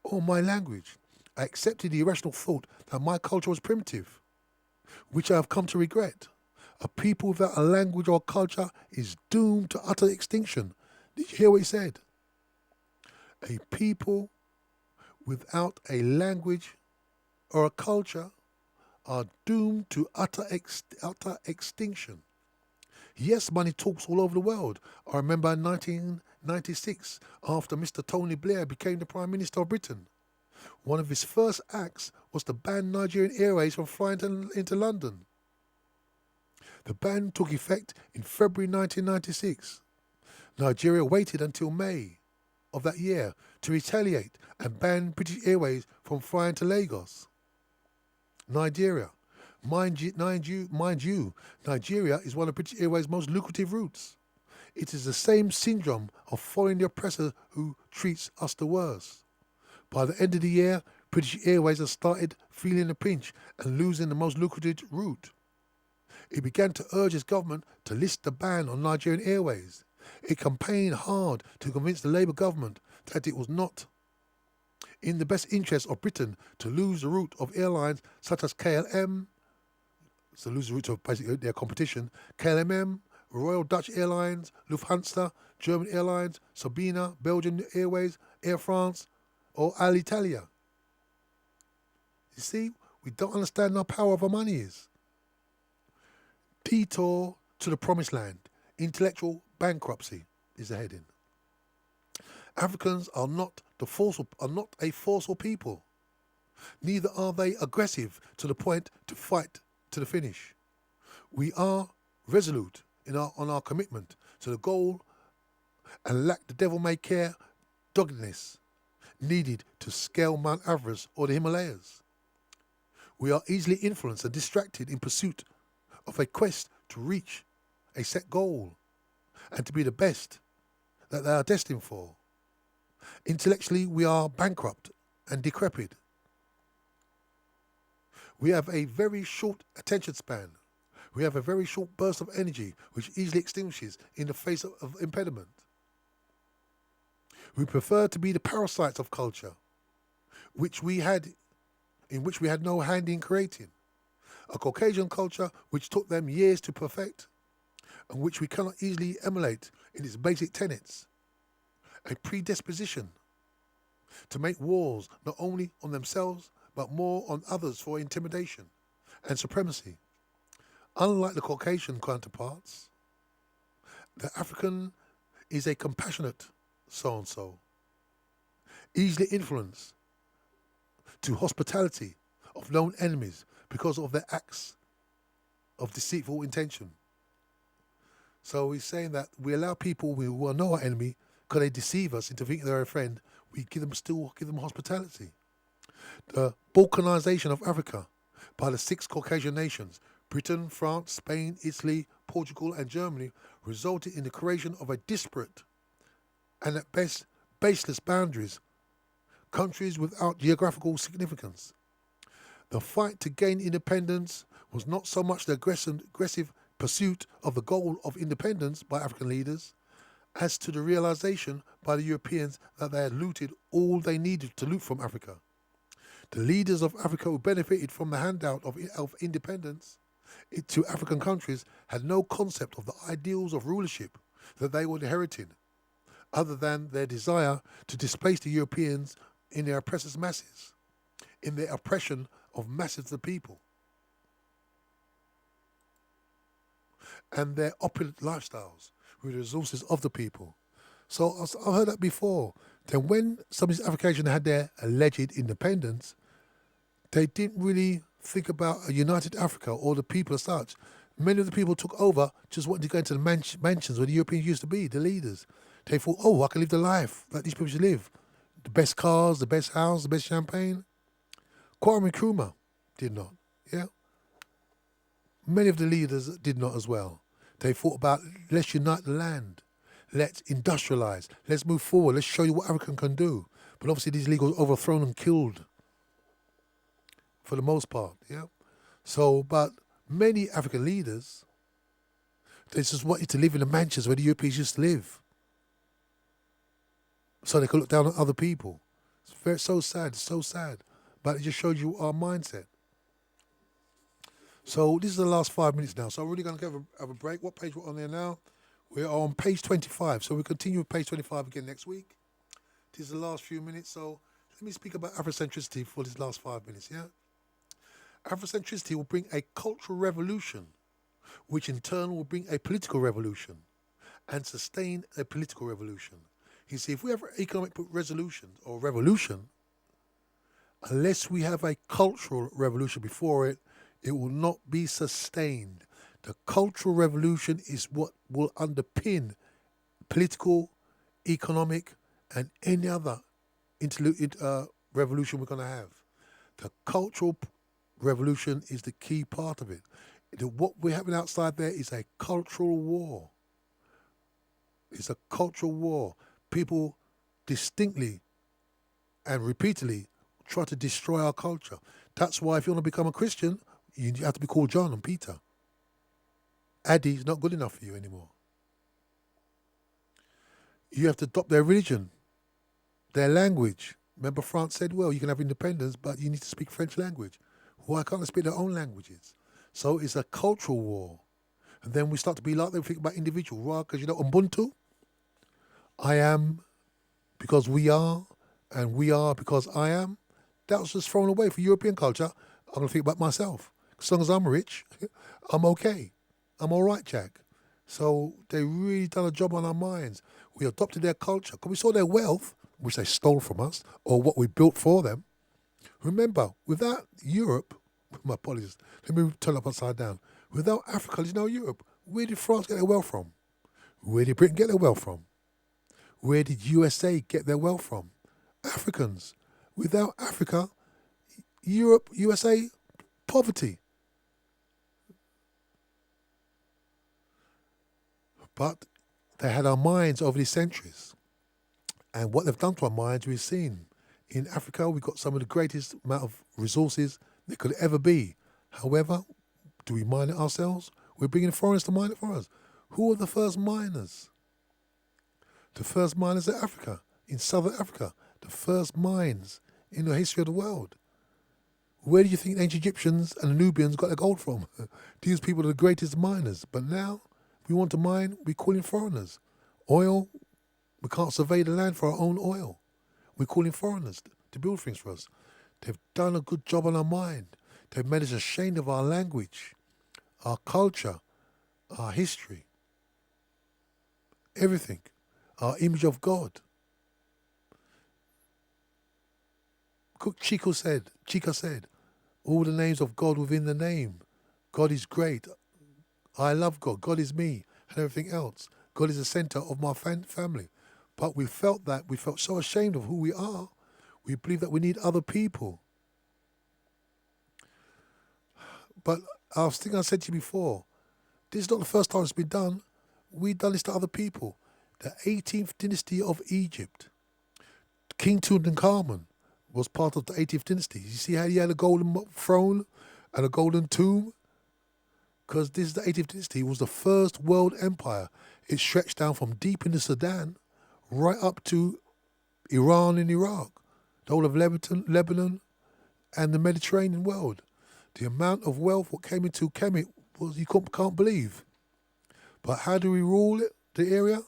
Or my language. I accepted the irrational thought that my culture was primitive, which I have come to regret. A people without a language or culture is doomed to utter extinction. Did you hear what he said? A people without a language or a culture are doomed to utter extinction. Yes, money talks all over the world. I remember in 1996, after Mr. Tony Blair became the Prime Minister of Britain, one of his first acts was to ban Nigerian Airways from flying into London. The ban took effect in February 1996. Nigeria waited until May of that year to retaliate and ban British Airways from flying to Lagos. Nigeria. Mind you, Nigeria is one of British Airways' most lucrative routes. It is the same syndrome of following the oppressor who treats us the worst. By the end of the year, British Airways has started feeling the pinch and losing the most lucrative route. It began to urge its government to lift the ban on Nigerian Airways. It campaigned hard to convince the Labour government that it was not in the best interest of Britain to lose the route of airlines such as KLM, so lose the route of basically their competition, KLM, Royal Dutch Airlines, Lufthansa, German Airlines, Sabina, Belgian Airways, Air France, or Alitalia. You see, we don't understand how powerful our money is. Detour to the promised land. Intellectual bankruptcy is the heading. Africans are not a forceful people. Neither are they aggressive to the point to fight to the finish. We are resolute on our commitment to the goal and lack the devil-may-care doggedness needed to scale Mount Everest or the Himalayas. We are easily influenced and distracted in pursuit of a quest to reach a set goal and to be the best that they are destined for. Intellectually, we are bankrupt and decrepit. We have a very short attention span. We have a very short burst of energy which easily extinguishes in the face of impediment. We prefer to be the parasites of culture, in which we had no hand in creating. A Caucasian culture which took them years to perfect, and which we cannot easily emulate in its basic tenets. A predisposition to make wars not only on themselves, but more on others for intimidation and supremacy. Unlike the Caucasian counterparts, the African is a compassionate so-and-so, easily influenced to hospitality of known enemies because of their acts of deceitful intention. So he's saying that we allow people who know our enemy, because they deceive us into thinking they're a friend, we still give them hospitality. The balkanization of Africa by the 6 Caucasian nations, Britain, France, Spain, Italy, Portugal and Germany, resulted in the creation of a disparate and at best baseless boundaries, countries without geographical significance. The fight to gain independence was not so much the aggressive pursuit of the goal of independence by African leaders as to the realization by the Europeans that they had looted all they needed to loot from Africa. The leaders of Africa who benefited from the handout of independence to African countries had no concept of the ideals of rulership that they were inheriting, other than their desire to displace the Europeans in their oppressors' masses, in their oppression of masses of the people, and their opulent lifestyles with the resources of the people. So I've heard that before. Then when some of these African nations had their alleged independence, they didn't really think about a united Africa or the people as such. Many of the people took over just wanting to go into the mansions where the Europeans used to be, the leaders. They thought, oh, I can live the life like these people should live. The best cars, the best house, the best champagne. Kwame Nkrumah did not, yeah? Many of the leaders did not as well. They thought about, let's unite the land. Let's industrialize. Let's move forward. Let's show you what Africa can do. But obviously these leaders were overthrown and killed for the most part, yeah? So, but many African leaders, they just wanted to live in the mansions where the Europeans used to live. So they could look down on other people. It's so sad. But it just shows you our mindset. So this is the last 5 minutes now. So I'm really going to have a break. What page we're on there now? We're on page 25. So we'll continue with page 25 again next week. This is the last few minutes. So let me speak about Afrocentricity for these last 5 minutes, yeah? Afrocentricity will bring a cultural revolution, which in turn will bring a political revolution and sustain a political revolution. You see, if we have an economic resolution or revolution, unless we have a cultural revolution before it, it will not be sustained. The cultural revolution is what will underpin political, economic, and any other revolution we're going to have. The cultural revolution is the key part of it. What we're having outside there is a cultural war. It's a cultural war. People distinctly and repeatedly try to destroy our culture. That's why if you want to become a Christian, you have to be called John and Peter. Addy is not good enough for you anymore. You have to adopt their religion, their language. Remember France said, well, you can have independence, but you need to speak French language. Why can't they speak their own languages? So it's a cultural war. And then we start to be like them, think about individual. Right? Because you know, Ubuntu, I am because we are, and we are because I am. That was just thrown away for European culture. I'm going to think about myself. As long as I'm rich, I'm okay. I'm all right, Jack. So they really done a job on our minds. We adopted their culture because we saw their wealth, which they stole from us, or what we built for them. Remember, without Europe, my apologies, let me turn up upside down. Without Africa, you know Europe, where did France get their wealth from? Where did Britain get their wealth from? Where did USA get their wealth from? Africans. Without Africa, Europe, USA, poverty. But they had our minds over the centuries. And what they've done to our minds, we've seen. In Africa, we've got some of the greatest amount of resources there could ever be. However, do we mine it ourselves? We're bringing foreigners to mine it for us. Who are the first miners? The first miners in Africa, in southern Africa. The first mines in the history of the world. Where do you think the ancient Egyptians and the Nubians got their gold from? These people are the greatest miners. But now, we want to mine, we call in foreigners. Oil, we can't survey the land for our own oil. We call in foreigners to build things for us. They've done a good job on our mind. They've made us ashamed of our language, our culture, our history, everything, our image of God. Chica said, all the names of God within the name. God is great. I love God. God is me and everything else. God is the center of my family. But we felt so ashamed of who we are. We believe that we need other people. But I think I said to you before, this is not the first time it's been done. We've done this to other people. The 18th dynasty of Egypt, King Tutankhamun was part of the 18th dynasty. You see how he had a golden throne and a golden tomb? Because this is the 18th dynasty. It was the first world empire. It stretched down from deep in the Sudan right up to Iran and Iraq, the whole of Lebanon and the Mediterranean world. The amount of wealth what came into Kemet was you can't believe. But how do we rule it, the area?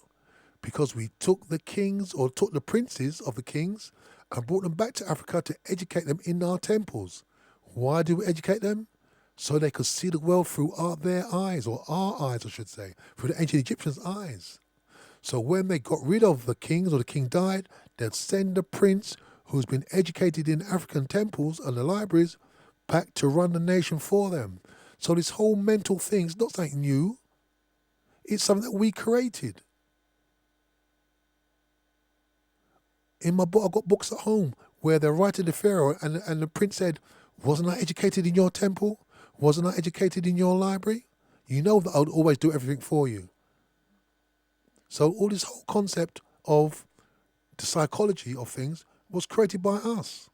Because we took the kings or took the princes of the kings and brought them back to Africa to educate them in our temples. Why do we educate them? So they could see the world through their eyes, or our eyes, I should say, through the ancient Egyptians' eyes. So when they got rid of the kings or the king died, they'd send the prince who's been educated in African temples and the libraries back to run the nation for them. So this whole mental thing is not something new. It's something that we created. In my book, I've got books at home where they're writing to Pharaoh and the prince said, wasn't I educated in your temple? Wasn't I educated in your library? You know that I would always do everything for you. So all this whole concept of the psychology of things was created by us.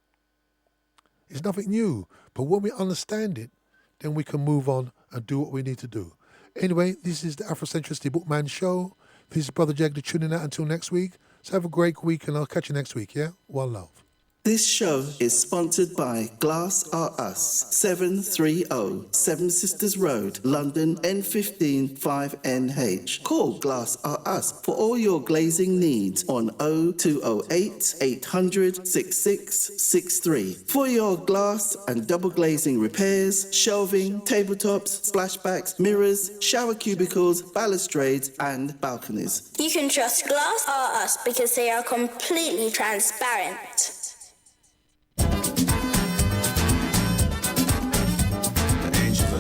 It's nothing new. But when we understand it, then we can move on and do what we need to do. Anyway, this is the Afrocentricity Bookman Show. This is Brother Jagger tuning out until next week. So have a great week and I'll catch you next week, yeah? One love. This show is sponsored by Glass Are Us, 730 Seven Sisters Road, London, N15 5NH. Call Glass Are Us for all your glazing needs on 0208 800 6663. For your glass and double glazing repairs, shelving, tabletops, splashbacks, mirrors, shower cubicles, balustrades and balconies. You can trust Glass are us because they are completely transparent.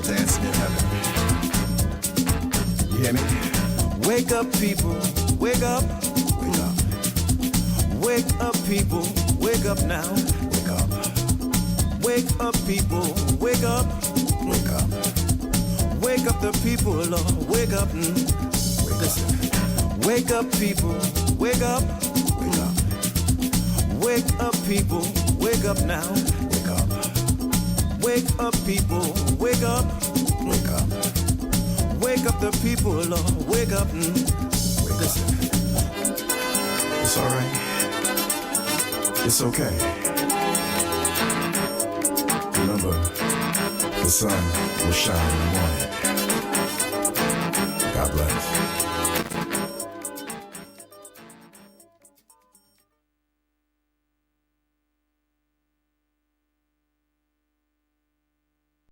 Dancing in heaven. You hear me? Wake up, people. Wake up. Wake up. Wake up, people. Wake up now. Wake up. Wake up, people. Wake up. Wake up. Wake up the people, Lord. Wake up. Listen. Wake up, people. Wake up. Wake up. Wake up, people. Wake up now. Wake up. Wake up, people, wake up, wake up. Wake up the people, Lord, wake up. Listen. It's all right. It's okay. Remember, the sun will shine in the morning. God bless.